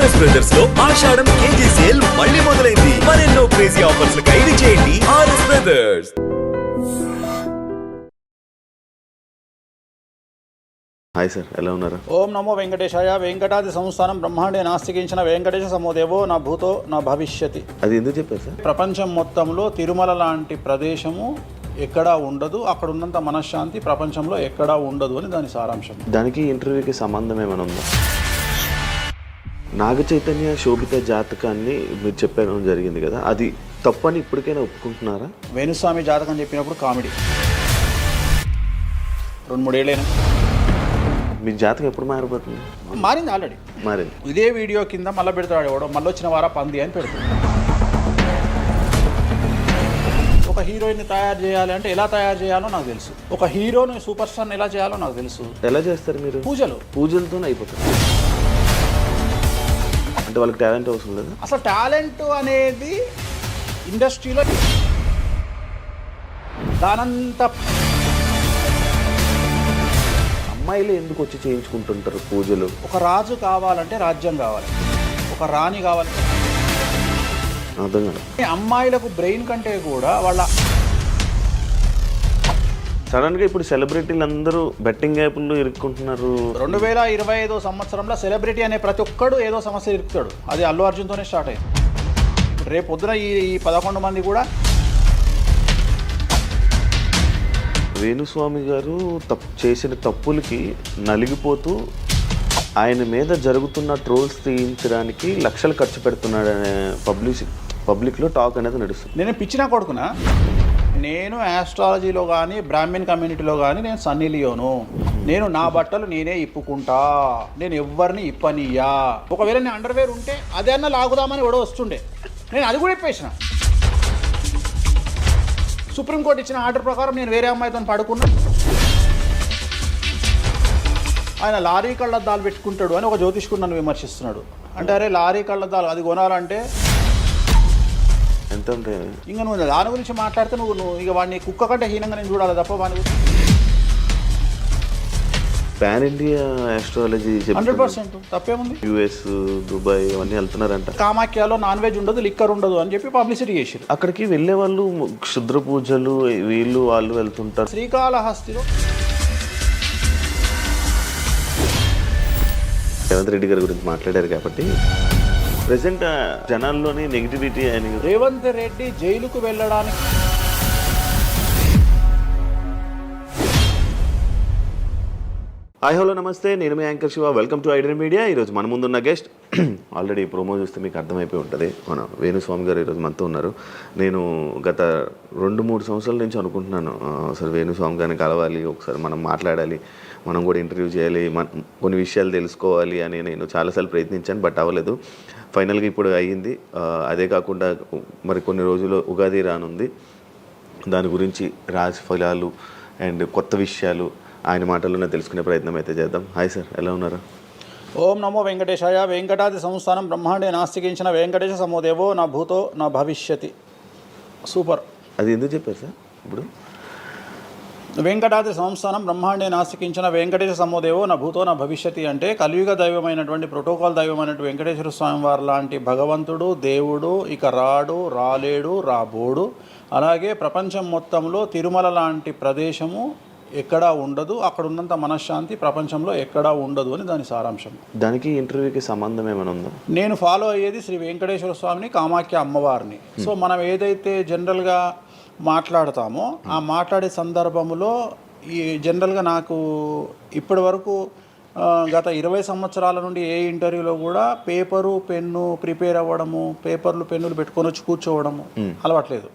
RS brothers లో ఆషాఢం KG sale మళ్ళీ మొదలైంది. మరెన్నో క్రేజీ ఆఫర్స్ ఖైదు చేయండి ఆర్ఎస్ బ్రదర్స్. హాయ్ సార్, ఎలా ఉన్నారు? ఓం నమో వెంకటేశాయ. వెంకటాది సంస్థానం బ్రహ్మాండే నాస్తికించిన వెంకటేశ సమోదేవో నా భూతో నా భవిష్యతి. అది ఎందుకు చెప్పారు సార్? ప్రపంచం మొత్తంలో తిరుమల లాంటి ప్రదేశము ఎక్కడా ఉండదు, అక్కడ ఉన్నంత మనశ్శాంతి ప్రపంచంలో ఎక్కడా ఉండదు అని దాని సారాంశం. దానికి ఇంటర్వ్యూకి సంబంధం ఏమైనా ఉందా? నాగ చైతన్య శోభిత జాతకాన్ని మీరు చెప్పడం జరిగింది కదా, అది తప్పని ఇప్పటికైనా ఒప్పుకుంటున్నారా? వేణుస్వామి జాతకం చెప్పినప్పుడు కామెడీ 2-3 ఏళ్ళైనా. మీ జాతకం ఎప్పుడు మారిపోతుంది? మారింది ఆల్రెడీ. మారింది. ఇదే వీడియో కింద మళ్ళీ పెడతాడు ఎవడో, మళ్ళీ వచ్చిన వారా పంది అని పెడుతుంది. ఒక హీరోయిన్ తయారు చేయాలి అంటే ఎలా తయారు చేయాలో నాకు తెలుసు. ఒక హీరోని సూపర్ స్టార్ని ఎలా చేయాలో నాకు తెలుసు. ఎలా చేస్తారు మీరు? పూజలతోనే అయిపోతుంది. అంటే వాళ్ళకి టాలెంట్ అవసరం లేదు. అసలు టాలెంట్ అనేది ఇండస్ట్రీలో దానంత అమ్మాయిలు ఎందుకు వచ్చి చేయించుకుంటుంటారు పూజలు? ఒక రాజు కావాలంటే రాజ్యం కావాలి, ఒక రాణి కావాలంటే అర్థం కాదు. అమ్మాయిలకు బ్రెయిన్ కంటే కూడా వాళ్ళ సడన్గా ఇప్పుడు సెలబ్రిటీలు అందరూ బెట్టింగ్ యాప్లు ఇరుక్కుంటున్నారు. 2025 సంవత్సరంలో సెలబ్రిటీ అనే ప్రతి ఒక్కడు ఏదో సమస్య ఇరుకుతాడు. అది అల్లు అర్జున్తోనే స్టార్ట్ అయింది. రేపు పొద్దున ఈ 11 మంది కూడా. వేణుస్వామి గారు చేసిన తప్పులకి నలిగిపోతూ ఆయన మీద జరుగుతున్న ట్రోల్స్ తీయించడానికి లక్షలు ఖర్చు పెడుతున్నాడనే పబ్లిక్లో టాక్ అనేది నడుస్తుంది. నేను పిచ్చినా కొడుకున్నా. నేను ఆస్ట్రాలజీలో కానీ బ్రాహ్మణ్ కమ్యూనిటీలో కానీ నేను సన్నీ లియోను. నేను నా బట్టలు నేనే ఇప్పుకుంటా, నేను ఎవరిని ఇప్పనియ్యా. ఒకవేళ నేను అండర్వేర్ ఉంటే అదే అన్న లాగుదామని ఎవడో వస్తుండే, నేను అది కూడా ఇప్పేసిన. సుప్రీంకోర్టు ఇచ్చిన ఆర్డర్ ప్రకారం నేను వేరే అమ్మాయితో పడుకున్నా. ఆయన లారీ కళ్ళద్దాలు పెట్టుకుంటాడు అని ఒక జ్యోతిష్కుడు నన్ను విమర్శిస్తున్నాడు. అంటే అరే లారీ కళ్ళద్దాలు అది కొనాలంటే ఎంత ఉంటాయి? ఇంకా నువ్వు దాని గురించి మాట్లాడితే నువ్వు ఇక వాడిని కుక్క కంటే హీనంగా నేను చూడాలి తప్ప వాడిని. పాన్ ఇండియా ఆస్ట్రాలజీ 100% తప్పేముంది. యుఎస్, దుబాయ్ అవన్నీ వెళ్తున్నారంట. కామాఖ్యలో నాన్ వెజ్ ఉండదు, లిక్కర్ ఉండదు అని చెప్పి పబ్లిసిటీ చేశారు. అక్కడికి వెళ్ళే వాళ్ళు క్షుద్ర పూజలు వీళ్ళు వాళ్ళు వెళ్తుంటారు. శ్రీకాళహస్తిలో రేవంత్ రెడ్డి గారి గురించి మాట్లాడారు కాబట్టి ప్రెసెంట్ జనాల్లోని నెగిటివిటీ అని. రేవంత్ రెడ్డి జైలుకు వెళ్ళడానికి హాయ్ హలో నమస్తే, నేను మీ anchor Shiva. Welcome to Aiden Media. ఈరోజు మన ముందున్న గెస్ట్ ఆల్రెడీ ప్రోమో చూస్తే మీకు అర్థమైపోయి ఉంటుంది, మన వేణుస్వామి గారు ఈరోజు మనతో ఉన్నారు. నేను గత 2-3 సంవత్సరాల నుంచి అనుకుంటున్నాను అసలు వేణుస్వామి గారిని కలవాలి, ఒకసారి మనం మాట్లాడాలి, మనం కూడా ఇంటర్వ్యూ చేయాలి, కొన్ని విషయాలు తెలుసుకోవాలి అని నేను చాలాసార్లు ప్రయత్నించాను, బట్ అవ్వలేదు. ఫైనల్గా ఇప్పుడు అయ్యింది. అదే కాకుండా మరి కొన్ని రోజులు ఉగాది రానుంది, దాని గురించి రాశి ఫలాలు అండ్ కొత్త విషయాలు ఆయన మాటల్లోనే తెలుసుకునే ప్రయత్నం అయితే చేద్దాం. హాయ్ సార్, ఎలా ఉన్నారు? ఓం నమో వెంకటేశాయ. వెంకటాది సంస్థానం బ్రహ్మాండే నాస్తికించిన వెంకటేశ సమోదేవో నా భూతో నా భవిష్యతి. సూపర్. అది ఎందుకు చెప్పారు సార్? ఇప్పుడు వెంకటాద్రి సంస్థానం బ్రహ్మాండే నాస్తికించిన వెంకటేశ సమోదేవో నా భూతో నా భవిష్యతి అంటే కలియుగ దైవమైనటువంటి ప్రోటోకాల్ దైవమైనటువంటి వెంకటేశ్వర స్వామి వారు లాంటి భగవంతుడు, దేవుడు ఇక రాడు, రాలేడు, రాబోడు. అలాగే ప్రపంచం మొత్తంలో తిరుమల లాంటి ప్రదేశము ఎక్కడా ఉండదు, అక్కడ ఉన్నంత మనశ్శాంతి ప్రపంచంలో ఎక్కడా ఉండదు అని దాని సారాంశం. దానికి ఇంటర్వ్యూకి సంబంధం ఏమైనా ఉందా? నేను ఫాలో అయ్యేది శ్రీ వెంకటేశ్వర స్వామిని, కామాఖ్య అమ్మవారిని. సో మనం ఏదైతే జనరల్గా మాట్లాడతామో ఆ మాట్లాడే సందర్భంలో ఈ జనరల్గా నాకు ఇప్పటి వరకు గత 20 సంవత్సరాల నుండి ఏ ఇంటర్వ్యూలో కూడా పేపరు పెన్ను ప్రిపేర్ అవ్వడము, పేపర్లు పెన్నులు పెట్టుకొని వచ్చి కూర్చోవడము అలవాట్లేదు.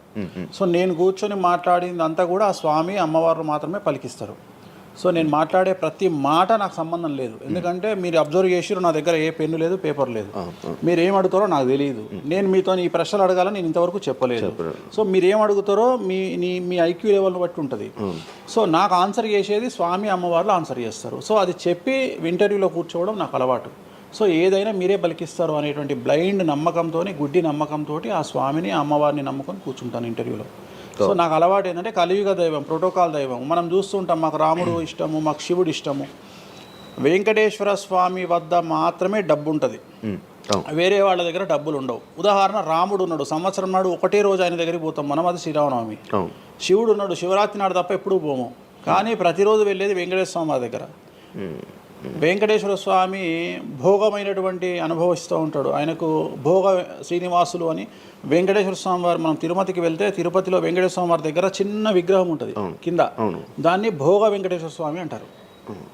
సో నేను కూర్చొని మాట్లాడింది అంతా కూడా ఆ స్వామి అమ్మవారు మాత్రమే పలికిస్తారు. సో నేను మాట్లాడే ప్రతి మాట నాకు సంబంధం లేదు, ఎందుకంటే మీరు అబ్జర్వ్ చేసిరు నా దగ్గర ఏ పెన్ను లేదు, పేపర్ లేదు. మీరు ఏం అడుగుతారో నాకు తెలియదు, నేను మీతో ఈ ప్రశ్నలు అడగాలని నేను ఇంతవరకు చెప్పలేదు. సో మీరు ఏం అడుగుతారో మీ ఐక్యూ లెవెల్ని బట్టి ఉంటుంది. సో నాకు ఆన్సర్ చేసేది స్వామి అమ్మవార్లు ఆన్సర్ చేస్తారు. సో అది చెప్పి ఇంటర్వ్యూలో కూర్చోవడం నాకు అలవాటు. సో ఏదైనా మీరే పలికిస్తారు అనేటువంటి బ్లైండ్ నమ్మకంతో, గుడ్డి నమ్మకంతో ఆ స్వామిని అమ్మవారిని నమ్ముకొని కూర్చుంటాను ఇంటర్వ్యూలో. సో నాకు అలవాటు ఏంటంటే కలియుగ దైవం, ప్రోటోకాల్ దైవం మనం చూస్తుంటాం. మాకు రాముడు ఇష్టము, మాకు శివుడు ఇష్టము. వెంకటేశ్వర స్వామి వద్ద మాత్రమే డబ్బు ఉంటుంది, వేరే వాళ్ళ దగ్గర డబ్బులు ఉండవు. ఉదాహరణ రాముడు ఉన్నాడు, సంవత్సరం నాడు ఒకటే రోజు ఆయన దగ్గరికి పోతాం మనం, అది శ్రీరామనవమి. శివుడు ఉన్నాడు, శివరాత్రి నాడు తప్ప ఎప్పుడూ పోము, కానీ ప్రతిరోజు వెళ్ళేది వెంకటేశ్వర స్వామి వారి దగ్గర. వెంకటేశ్వర స్వామి భోగమైనటువంటి అనుభవిస్తూ ఉంటాడు. ఆయనకు భోగ శ్రీనివాసులు అని వెంకటేశ్వర స్వామి వారు, మనం తిరుపతికి వెళ్తే తిరుపతిలో వెంకటేశ్వర స్వామి వారి దగ్గర చిన్న విగ్రహం ఉంటుంది కింద, దాన్ని భోగ వెంకటేశ్వర స్వామి అంటారు.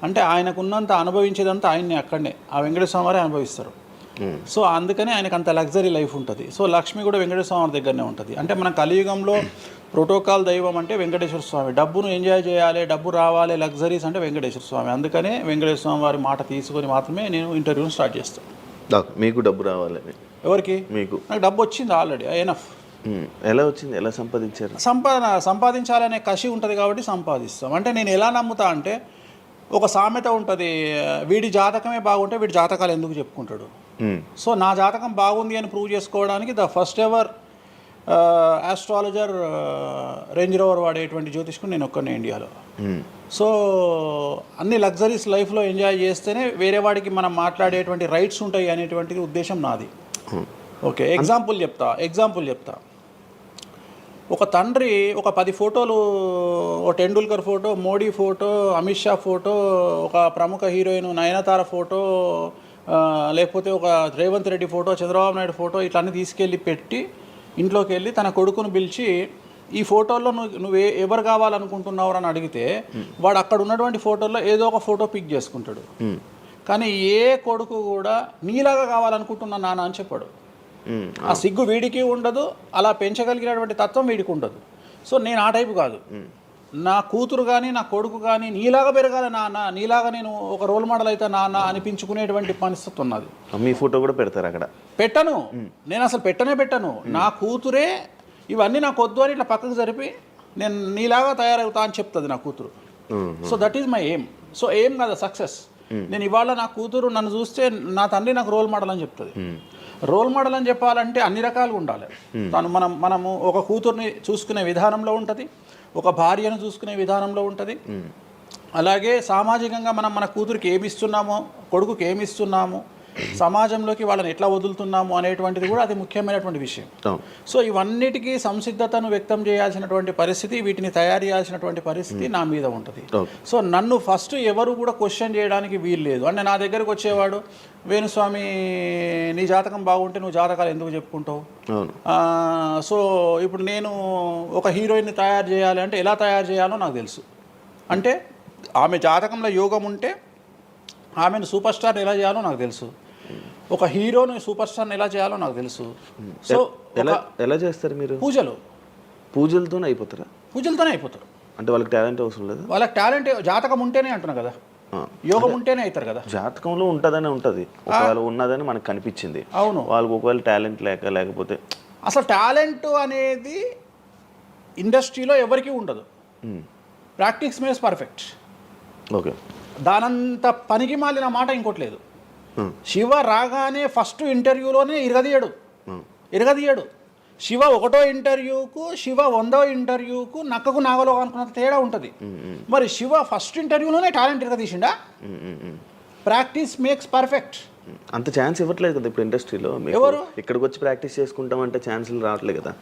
అంటే ఆయనకున్నంత అనుభవించేదంతా ఆయన్ని అక్కడనే ఆ వెంకటేశ్వర స్వామి వారే అనుభవిస్తారు. సో అందుకనే ఆయనకు అంత లగ్జరీ లైఫ్ ఉంటుంది. సో లక్ష్మి కూడా వెంకటేశ్వర స్వామి దగ్గరనే ఉంటుంది. అంటే మన కలియుగంలో ప్రోటోకాల్ దైవం అంటే వెంకటేశ్వర స్వామి. డబ్బును ఎంజాయ్ చేయాలి, డబ్బు రావాలి, లగ్జరీస్ అంటే వెంకటేశ్వర స్వామి. అందుకనే వెంకటేశ్వర స్వామి వారి మాట తీసుకొని మాత్రమే నేను ఇంటర్వ్యూని స్టార్ట్ చేస్తాను. మీకు డబ్బు రావాలి? ఎవరికి? మీకు. నాకు డబ్బు వచ్చింది ఆల్రెడీ, ఎనఫ్. ఎలా వచ్చింది? ఎలా సంపాదించారు? సంపాదించాలనే కసి ఉంటుంది కాబట్టి సంపాదిస్తాం. అంటే నేను ఎలా నమ్ముతా అంటే, ఒక సామెత ఉంటుంది, వీడి జాతకమే బాగుంటే వీడి జాతకాలు ఎందుకు చెప్పుకుంటాడు. సో నా జాతకం బాగుంది అని ప్రూవ్ చేసుకోవడానికి the first ever astrologer range rover వాడేటువంటి జ్యోతిష్కుడు నేను ఒక్కనే ఇండియాలో. సో అన్ని లగ్జరీస్ లైఫ్లో ఎంజాయ్ చేస్తేనే వేరే వాడికి మనం మాట్లాడేటువంటి రైట్స్ ఉంటాయి అనేటువంటిది ఉద్దేశం నాది. ఓకే, ఎగ్జాంపుల్ చెప్తా. ఒక తండ్రి ఒక 10 ఫోటోలు, ఒక Tendulkar photo, Modi photo, Amit Shah photo, ఒక ప్రముఖ హీరోయిన్ నయనతార ఫోటో, లేకపోతే ఒక రేవంత్ రెడ్డి ఫోటో, చంద్రబాబు నాయుడు ఫోటో, ఇట్లన్నీ తీసుకెళ్ళి పెట్టి ఇంట్లోకి వెళ్ళి తన కొడుకును పిలిచి, ఈ ఫోటోల్లో నువ్వు ఎవరు కావాలనుకుంటున్నావు అని అడిగితే వాడు అక్కడ ఉన్నటువంటి ఫోటోల్లో ఏదో ఒక ఫోటో పిక్ చేసుకుంటాడు. కానీ ఏ కొడుకు కూడా నీలాగా కావాలనుకుంటున్నా నాన్న అని చెప్పాడు. ఆ సిగ్గు వీడికి ఉండదు, అలా పెంచగలిగినటువంటి తత్వం వీడికి ఉండదు. సో నేను ఆ టైపు కాదు. నా కూతురు కానీ నా కొడుకు కానీ నీలాగా పెరగాలి నాన్న, నీలాగా నేను ఒక రోల్ మోడల్ అయితే నాన్న అనిపించుకునేటువంటి పరిస్థితి ఉన్నది. మీ ఫోటో కూడా పెడతారు అక్కడ? పెట్టను, నేను అసలు పెట్టను. నా కూతురే ఇవన్నీ నాకు వద్దు అని ఇట్లా పక్కకు జరిపి నేను నీలాగా తయారవుతా అని చెప్తుంది నా కూతురు. So that is my aim. So aim కదా సక్సెస్. నేను ఇవాళ నా కూతురు నన్ను చూస్తే నా తండ్రి నాకు రోల్ మోడల్ అని చెప్తుంది. రోల్ మోడల్ అని చెప్పాలంటే అన్ని రకాలుగా ఉండాలి. మనము ఒక కూతుర్ని చూసుకునే విధానంలో ఉంటుంది, ఒక భార్యను చూసుకునే విధానంలో ఉంటుంది. అలాగే సామాజికంగా మనం మన కూతురికి ఏమి ఇస్తున్నామో, కొడుకుకి ఏమి ఇస్తున్నాము, సమాజంలోకి వాళ్ళని ఎట్లా వదులుతున్నాము అనేటువంటిది కూడా అది ముఖ్యమైనటువంటి విషయం. సో ఇవన్నిటికీ సంసిద్ధతను వ్యక్తం చేయాల్సినటువంటి పరిస్థితి, వీటిని తయారు చేయాల్సినటువంటి పరిస్థితి నా మీద ఉంటుంది. సో నన్ను ఫస్ట్ ఎవరు కూడా క్వశ్చన్ చేయడానికి వీలు లేదు. అంటే నా దగ్గరకు వచ్చేవాడు, వేణుస్వామి నీ జాతకం బాగుంటే నువ్వు జాతకాలు ఎందుకు చెప్పుకుంటావు? సో ఇప్పుడు నేను ఒక హీరోయిన్ని తయారు చేయాలి అంటే ఎలా తయారు చేయాలో నాకు తెలుసు. అంటే ఆమె జాతకంలో యోగం ఉంటే ఆమెను సూపర్ స్టార్ ఎలా చేయాలో నాకు తెలుసు, ఒక హీరోని సూపర్ స్టార్ని ఎలా చేయాలో నాకు తెలుసు. సో ఎలా చేస్తారు మీరు? పూజలతోనే అయిపోతారా? పూజలతోనే అయిపోతారు. అంటే వాళ్ళకి టాలెంట్ అవసరం లేదు? వాళ్ళకి టాలెంట్ జాతకం ఉంటేనే అంటున్నా కదా, యోగం ఉంటేనే అవుతారు కదా. జాతకంలో ఉంటుందని ఉంటుంది, ఒకవేళ ఉన్నదని మనకు కనిపించింది. అవును, వాళ్ళకి ఒకవేళ టాలెంట్ లేకపోతే అసలు టాలెంట్ అనేది ఇండస్ట్రీలో ఎవరికీ ఉండదు. Practice makes perfect. ఓకే, దానంత పనికి మాలిన మాట ఇంకోటి లేదు. శివ రాగానే ఫస్ట్ ఇంటర్వ్యూలోనే ఇరగదీయడు. శివ 1వ ఇంటర్వ్యూకు, శివ 100వ ఇంటర్వ్యూకు నక్కకు నాగలో అనుకున్నంత తేడా ఉంటుంది. మరి శివ ఫస్ట్ ఇంటర్వ్యూలోనే టాలెంట్ ఇరగదీసిండా? Practice makes perfect. అంత ఛాన్స్ ఇవ్వట్లేదు కదా ఇప్పుడు ఇండస్ట్రీలో. ఎవరు ఇక్కడికి వచ్చి ప్రాక్టీస్ చేసుకుంటామంటే ఛాన్సులు రావట్లేదు కదా.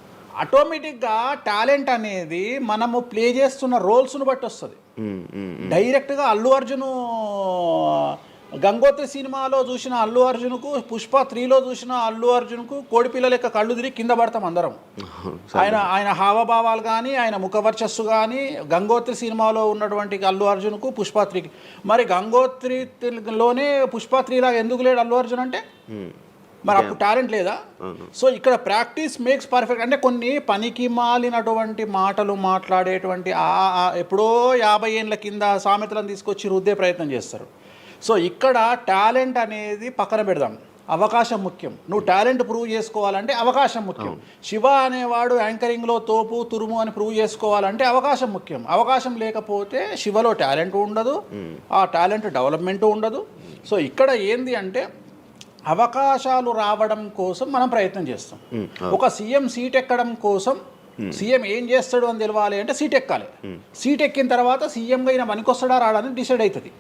ఆటోమేటిక్గా టాలెంట్ అనేది మనము ప్లే చేస్తున్న రోల్స్ను బట్టి వస్తుంది. డైరెక్ట్గా అల్లు అర్జున్ గంగోత్రి సినిమాలో చూసిన అల్లు అర్జున్కు, పుష్ప 3లో చూసిన అల్లు అర్జున్కు కోడిపిల్ల లెక్క కళ్ళు తిరిగి కింద పడతాం అందరం. ఆయన హావభావాలు కానీ, ఆయన ముఖవర్చస్సు కానీ, గంగోత్రి సినిమాలో ఉన్నటువంటి అల్లు అర్జున్కు, పుష్ప 3కి. మరి గంగోత్రిలోనే పుష్ప 3 లాగా ఎందుకు లేడు అల్లు అర్జున్ అంటే? మరి అప్పుడు టాలెంట్ లేదా? సో ఇక్కడ ప్రాక్టీస్ మేక్స్ పర్ఫెక్ట్. అంటే కొన్ని పనికి మాలినటువంటి మాటలు మాట్లాడేటువంటి ఎప్పుడో 50 ఏళ్ళ కింద సామెతలను తీసుకొచ్చి రుద్దే ప్రయత్నం చేస్తారు. సో ఇక్కడ టాలెంట్ అనేది పక్కన పెడదాం, అవకాశం ముఖ్యం. నువ్వు టాలెంట్ ప్రూవ్ చేసుకోవాలంటే అవకాశం ముఖ్యం. శివ అనేవాడు యాంకరింగ్లో తోపు తురుము అని ప్రూవ్ చేసుకోవాలంటే అవకాశం ముఖ్యం. అవకాశం లేకపోతే శివలో టాలెంట్ ఉండదు, ఆ టాలెంట్ డెవలప్మెంట్ ఉండదు. సో ఇక్కడ ఏంది అంటే అవకాశాలు రావడం కోసం మనం ప్రయత్నం చేస్తాం. ఒక సీఎం సీట్ ఎక్కడం కోసం సీఎం ఏం చేస్తాడు అని తెలవాలి అంటే సీట్ ఎక్కాలి. సీట్ ఎక్కిన తర్వాత సీఎంగా ఈయన పనికొస్తాడా రాడని డిసైడ్ అవుతుంది.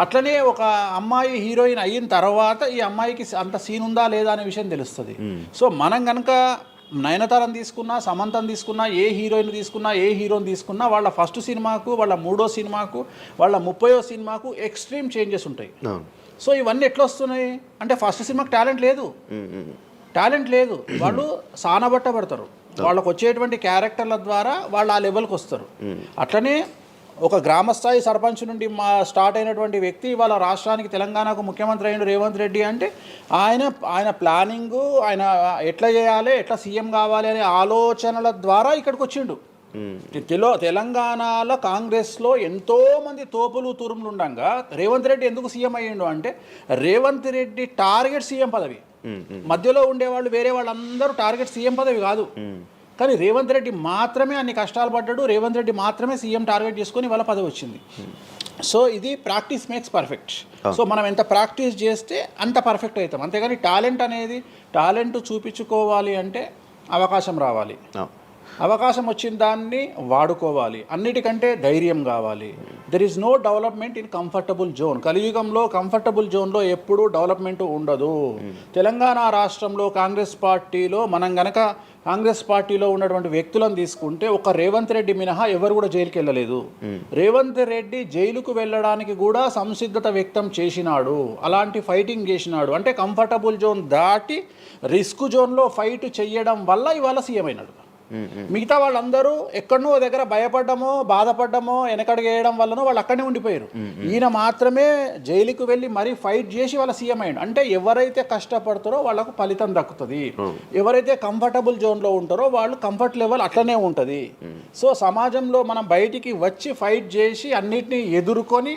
అట్లనే ఒక అమ్మాయి హీరోయిన్ అయిన తర్వాత ఈ అమ్మాయికి అంత సీన్ ఉందా లేదా అనే విషయం తెలుస్తుంది. సో మనం కనుక నయనతారని తీసుకున్నా, సమంతని తీసుకున్నా, ఏ హీరోయిన్ తీసుకున్నా, ఏ హీరోని తీసుకున్నా వాళ్ళ ఫస్ట్ సినిమాకు, వాళ్ళ 3వ సినిమాకు, వాళ్ళ 30వ సినిమాకు ఎక్స్ట్రీమ్ చేంజెస్ ఉంటాయి. సో ఇవన్నీ ఎట్లా వస్తున్నాయి అంటే ఫస్ట్ సినిమాకి టాలెంట్ లేదు, వాళ్ళు సానబట్టబడతారు, వాళ్ళకు వచ్చేటువంటి క్యారెక్టర్ల ద్వారా వాళ్ళు ఆ లెవెల్కి వస్తారు. అట్లనే ఒక గ్రామస్థాయి సర్పంచ్ నుండి స్టార్ట్ అయినటువంటి వ్యక్తి వాళ్ళ రాష్ట్రానికి తెలంగాణకు ముఖ్యమంత్రి అయిన రేవంత్ రెడ్డి అంటే ఆయన ప్లానింగు, ఆయన ఎట్లా చేయాలి, ఎట్లా సీఎం కావాలి అనే ఆలోచనల ద్వారా ఇక్కడికి వచ్చిండు. తెలంగాణలో కాంగ్రెస్లో ఎంతోమంది తోపులు తురుములు ఉండగా రేవంత్ రెడ్డి ఎందుకు సీఎం అయ్యిండు అంటే రేవంత్ రెడ్డి టార్గెట్ సీఎం పదవి. మధ్యలో ఉండేవాళ్ళు వేరే వాళ్ళందరూ టార్గెట్ సీఎం పదవి కాదు, కానీ రేవంత్ రెడ్డి మాత్రమే అన్ని కష్టాలు పడ్డాడు, రేవంత్ రెడ్డి మాత్రమే సీఎం టార్గెట్ చేసుకొని వాళ్ళ పదవి వచ్చింది. సో ఇది ప్రాక్టీస్ మేక్స్ పర్ఫెక్ట్. సో మనం ఎంత ప్రాక్టీస్ చేస్తే అంత పర్ఫెక్ట్ అవుతాం. అంతేగాని టాలెంట్ చూపించుకోవాలి అంటే అవకాశం రావాలి, అవకాశం వచ్చిన దాన్ని వాడుకోవాలి, అన్నిటికంటే ధైర్యం కావాలి. There is no development in comfortable zone. కలియుగంలో కంఫర్టబుల్ జోన్లో ఎప్పుడూ డెవలప్మెంట్ ఉండదు. తెలంగాణ రాష్ట్రంలో కాంగ్రెస్ పార్టీలో ఉన్నటువంటి వ్యక్తులను తీసుకుంటే ఒక రేవంత్ రెడ్డి మినహా ఎవరు కూడా జైలుకి వెళ్ళలేదు. రేవంత్ రెడ్డి జైలుకు వెళ్ళడానికి కూడా సంసిద్ధత వ్యక్తం చేసినాడు, అలాంటి ఫైటింగ్ చేసినాడు. అంటే కంఫర్టబుల్ జోన్ దాటి రిస్క్ జోన్లో ఫైట్ చేయడం వల్ల ఇవాళ సీఎం అయినాడు. మిగతా వాళ్ళందరూ ఎక్కడనో దగ్గర భయపడ్డమో, బాధపడ్డమో, వెనకడుగు వేయడం వల్లనో వాళ్ళు అక్కడనే ఉండిపోయారు. ఈయన మాత్రమే జైలుకు వెళ్ళి మరీ ఫైట్ చేసి వాళ్ళ సీఎం అయ్యాడు. అంటే ఎవరైతే కష్టపడతారో వాళ్ళకు ఫలితం దక్కుతుంది, ఎవరైతే కంఫర్టబుల్ జోన్లో ఉంటారో వాళ్ళు కంఫర్ట్ లెవెల్ అట్లనే ఉంటుంది. సో సమాజంలో మనం బయటికి వచ్చి ఫైట్ చేసి అన్నిటినీ ఎదుర్కొని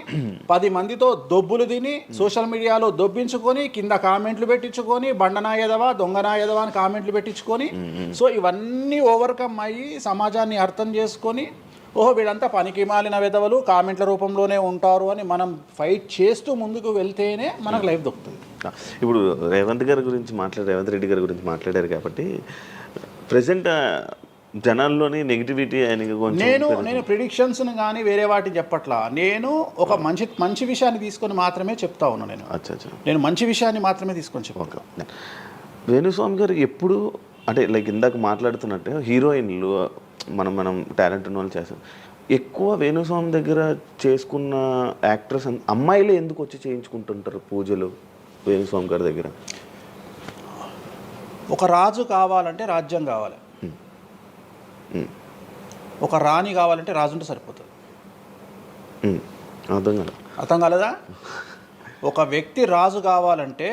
10 మందితో దొబ్బులు తిని సోషల్ మీడియాలో దొబ్బించుకొని కింద కామెంట్లు పెట్టించుకొని బండనాయదవా దొంగనాయదవా అని కామెంట్లు పెట్టించుకొని సో ఇవన్నీ ఓవర్కమ్ అయ్యి సమాజాన్ని అర్థం చేసుకొని వీళ్ళంతా పనికి మాలిన వెధవలు కామెంట్ల రూపంలోనే ఉంటారు అని మనం ఫైట్ చేస్తూ ముందుకు వెళ్తేనే మనకు లైఫ్ దొరుకుతుంది. ఇప్పుడు రేవంత్ రెడ్డి గారి గురించి మాట్లాడారు కాబట్టి ప్రజెంట్ జనాల్లోని నెగిటివిటీ నేను ప్రిడిక్షన్స్ని కానీ వేరే వాటిని చెప్పట్లా. నేను ఒక మంచి విషయాన్ని తీసుకొని మాత్రమే చెప్తా ఉన్నాను. నేను మంచి విషయాన్ని మాత్రమే తీసుకొని చెప్పాను. వేణుస్వామి గారు ఎప్పుడు అంటే లైక్ ఇందాక మాట్లాడుతున్నట్టు హీరోయిన్లు మనం టాలెంట్ ఉన్న వాళ్ళు చేస్తారు. ఎక్కువ వేణుస్వామి దగ్గర చేసుకున్న యాక్టర్స్ అమ్మాయిలే ఎందుకు వచ్చి చేయించుకుంటుంటారు పూజలు వేణుస్వామి గారి దగ్గర? ఒక రాజు కావాలంటే రాజ్యం కావాలి, ఒక రాణి కావాలంటే రాజు ఉంటే సరిపోతుంది. అర్థం కాలేదా? ఒక వ్యక్తి రాజు కావాలంటే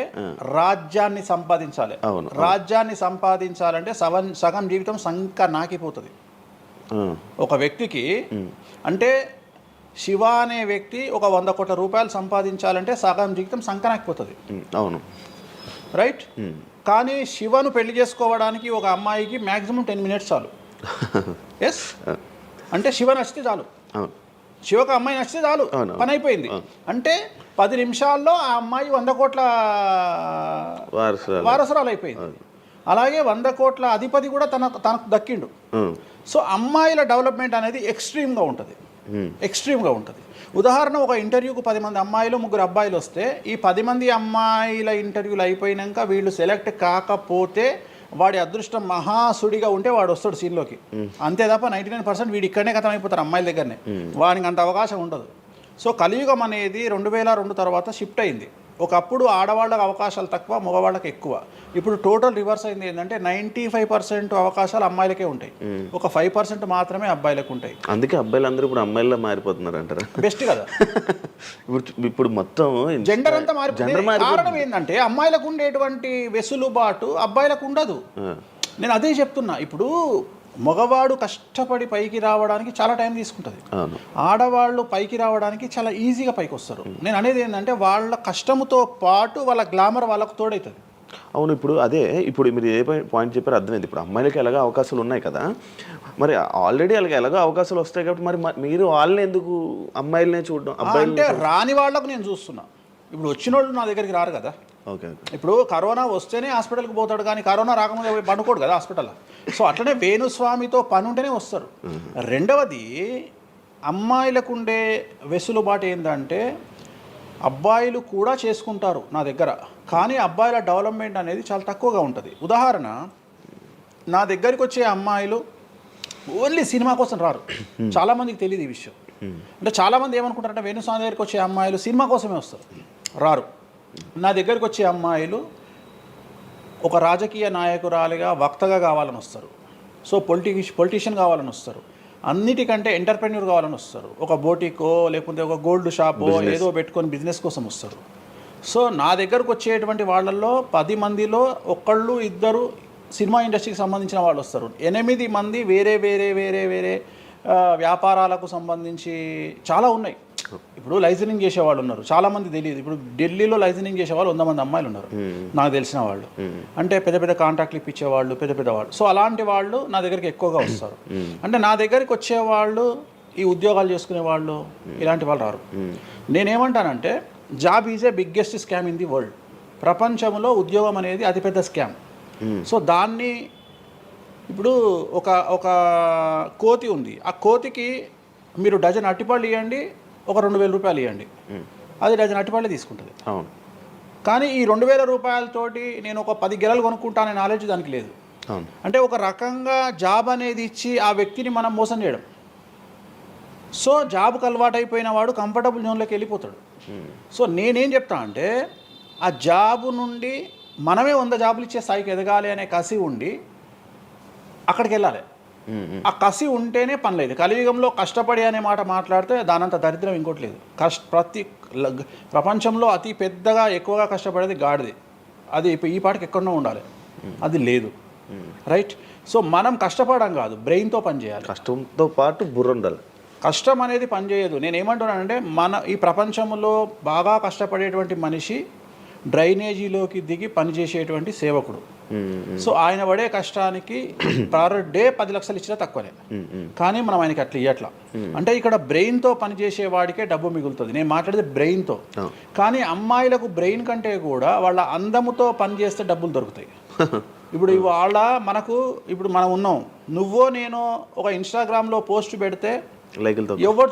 రాజ్యాన్ని సంపాదించాలి. రాజ్యాన్ని సంపాదించాలంటే సగం జీవితం సంక నాకిపోతుంది ఒక వ్యక్తికి. అంటే శివ అనే వ్యక్తి ఒక 100 కోట్ల రూపాయలు సంపాదించాలంటే సగం జీవితం సంక నాకిపోతుంది. అవును, రైట్. కానీ శివను పెళ్లి చేసుకోవడానికి ఒక అమ్మాయికి మ్యాక్సిమం 10 మినిట్స్ చాలు. ఎస్, అంటే శివ నచ్చితే చాలు, శివకు అమ్మాయి నచ్చితే చాలు, పని అయిపోయింది. అంటే 10 నిమిషాల్లో ఆ అమ్మాయి 100 కోట్ల వారసురాలు అయిపోయింది. అలాగే 100 కోట్ల అధిపతి కూడా తనకు దక్కిండు. సో అమ్మాయిల డెవలప్మెంట్ అనేది ఎక్స్ట్రీమ్గా ఉంటుంది. ఉదాహరణ, ఒక ఇంటర్వ్యూకు 10 మంది అమ్మాయిలు 3 అబ్బాయిలు వస్తే ఈ 10 మంది అమ్మాయిల ఇంటర్వ్యూలు అయిపోయినాక వీళ్ళు సెలెక్ట్ కాకపోతే వాడి అదృష్టం మహాసుడిగా ఉంటే వాడు వస్తాడు సీన్లోకి. అంతే తప్ప 99% వీడు ఇక్కడనే కథం అయిపోతారు అమ్మాయిల దగ్గరనే, వాడికి అంత అవకాశం ఉండదు. సో కలియుగం అనేది 2002 తర్వాత షిఫ్ట్ అయింది. ఒకప్పుడు ఆడవాళ్ళకి అవకాశాలు తక్కువ, మగవాళ్ళకి ఎక్కువ. ఇప్పుడు టోటల్ రివర్స్ అయింది. ఏంటంటే 95% అవకాశాలు అమ్మాయిలకే ఉంటాయి, ఒక 5% మాత్రమే అబ్బాయిలకు ఉంటాయి. అందుకే అబ్బాయిలందరూ ఇప్పుడు అమ్మాయిలా మారిపోతున్నారు అంటారా? బెస్ట్ కదా. ఇప్పుడు మొత్తం జెండర్ అంతా మారిపోయింది. కారణం ఏంటంటే అమ్మాయిలకు ఉండేటువంటి వెసులుబాటు అబ్బాయిలకు ఉండదు. నేను అదే చెప్తున్నా. ఇప్పుడు మగవాడు కష్టపడి పైకి రావడానికి చాలా టైం తీసుకుంటుంది, ఆడవాళ్ళు పైకి రావడానికి చాలా ఈజీగా పైకి వస్తారు. నేను అనేది ఏంటంటే వాళ్ళ కష్టముతో పాటు వాళ్ళ గ్లామర్ వాళ్ళకు తోడవుతుంది. అవును, ఇప్పుడు మీరు ఏ పాయింట్ చెప్పారో అర్థమైంది. ఇప్పుడు అమ్మాయిలకి ఎలాగో అవకాశాలు ఉన్నాయి కదా, మరి ఆల్రెడీ వాళ్ళకి ఎలాగో అవకాశాలు వస్తాయి కాబట్టి మరి మీరు వాళ్ళని ఎందుకు అమ్మాయిలనే చూడడం? అంటే రాని వాళ్ళకు నేను చూస్తున్నా. ఇప్పుడు వచ్చిన వాళ్ళు నా దగ్గరికి రారు కదా. Okay okay. ఇప్పుడు కరోనా వస్తేనే హాస్పిటల్కి పోతాడు, కానీ కరోనా రాకముందే పోయి పండుకోడు కదా హాస్పిటల్. సో అట్లనే వేణుస్వామితో పని ఉంటేనే వస్తారు. రెండవది, అమ్మాయిలకు ఉండే వెసులుబాటు ఏంటంటే అబ్బాయిలు కూడా చేసుకుంటారు నా దగ్గర, కానీ అబ్బాయిల డెవలప్మెంట్ అనేది చాలా తక్కువగా ఉంటుంది. ఉదాహరణ, నా దగ్గరికి వచ్చే అమ్మాయిలు ఓన్లీ సినిమా కోసం రారు. చాలామందికి తెలియదు ఈ విషయం. అంటే చాలామంది ఏమనుకుంటారంటే వేణుస్వామి దగ్గరికి వచ్చే అమ్మాయిలు సినిమా కోసమే వస్తారు, రారు. నా దగ్గరికి వచ్చే అమ్మాయిలు ఒక రాజకీయ నాయకురాలిగా వక్తగా కావాలని వస్తారు. సో పొలిటీషియన్ కావాలని వస్తారు. అన్నిటికంటే ఎంటర్ప్రెన్యూర్ కావాలని వస్తారు. ఒక బోటికో లేకపోతే ఒక గోల్డ్ షాపో ఏదో పెట్టుకొని బిజినెస్ కోసం వస్తారు. సో నా దగ్గరకు వచ్చేటువంటి వాళ్ళల్లో 10 మందిలో ఒకళ్ళు ఇద్దరు సినిమా ఇండస్ట్రీకి సంబంధించిన వాళ్ళు వస్తారు. 8 మంది వేరే వేరే వేరే వేరే వ్యాపారాలకు సంబంధించి చాలా ఉన్నాయి. ఇప్పుడు లైసెన్సింగ్ చేసేవాళ్ళు ఉన్నారు, చాలామంది తెలియదు. ఇప్పుడు ఢిల్లీలో లైసెన్సింగ్ చేసేవాళ్ళు 100 మంది అమ్మాయిలు ఉన్నారు నాకు తెలిసిన వాళ్ళు. అంటే పెద్ద పెద్ద కాంట్రాక్ట్లు ఇప్పించేవాళ్ళు, పెద్ద పెద్ద వాళ్ళు. సో అలాంటి వాళ్ళు నా దగ్గరికి ఎక్కువగా వస్తారు. అంటే నా దగ్గరికి వచ్చేవాళ్ళు ఈ ఉద్యోగాలు చేసుకునే వాళ్ళు, ఇలాంటి వాళ్ళు రారు. నేనేమంటానంటే job is a biggest scam in the world. ప్రపంచంలో ఉద్యోగం అనేది అతిపెద్ద స్కామ్. సో దాన్ని ఇప్పుడు ఒక కోతి ఉంది, ఆ కోతికి మీరు డజన్ అట్టిపళ్ళు ఇవ్వండి, ఒక 2,000 రూపాయలు ఇవ్వండి, అది డజన్ అట్టిపళ్ళే తీసుకుంటుంది. కానీ ఈ 2,000 రూపాయలతోటి నేను ఒక 10 గెలలు కొనుక్కుంటాననే నాలెడ్జ్ దానికి లేదు. అంటే ఒక రకంగా జాబ్ అనేది ఇచ్చి ఆ వ్యక్తిని మనం మోసం చేయడం. సో జాబ్కి అలవాటు అయిపోయిన వాడు కంఫర్టబుల్ జోన్లోకి వెళ్ళిపోతాడు. సో నేనేం చెప్తా అంటే ఆ జాబు నుండి మనమే 100 జాబులు ఇచ్చే స్థాయికి ఎదగాలి అనే కసి ఉండి అక్కడికి వెళ్ళాలి. ఆ కసి ఉంటేనే పని లేదు. కలియుగంలో కష్టపడి అనే మాట మాట్లాడితే దానంత దరిద్రం ఇంకోటి లేదు. ప్రపంచంలో అతి పెద్దగా ఎక్కువగా కష్టపడేది గాడిది. అది ఈ పాటికి ఎక్కడో ఉండాలి, అది లేదు. రైట్. సో మనం కష్టపడడం కాదు, బ్రెయిన్తో పని చేయాలి. కష్టంతో పాటు బుర్ర ఉండాలి. కష్టం అనేది పనిచేయదు. నేను ఏమంటున్నానంటే ఈ ప్రపంచంలో బాగా కష్టపడేటువంటి మనిషి డ్రైనేజీలోకి దిగి పనిచేసేటువంటి సేవకుడు. సో ఆయన పడే కష్టానికి పర్ డే 10 లక్షలు ఇచ్చినా తక్కువనే. కానీ మనం ఆయనకి అట్లా ఇవ్వట్లా. అంటే ఇక్కడ బ్రెయిన్తో పనిచేసే వాడికే డబ్బు మిగులుతుంది. నేను మాట్లాడేది బ్రెయిన్తో. కానీ అమ్మాయిలకు బ్రెయిన్ కంటే కూడా వాళ్ళ అందముతో పనిచేస్తే డబ్బులు దొరుకుతాయి. ఇప్పుడు వాళ్ళ ఇప్పుడు మనం ఉన్నాం, నువ్వో నేను ఒక ఇన్స్టాగ్రామ్లో పోస్ట్ పెడితే ఎవరు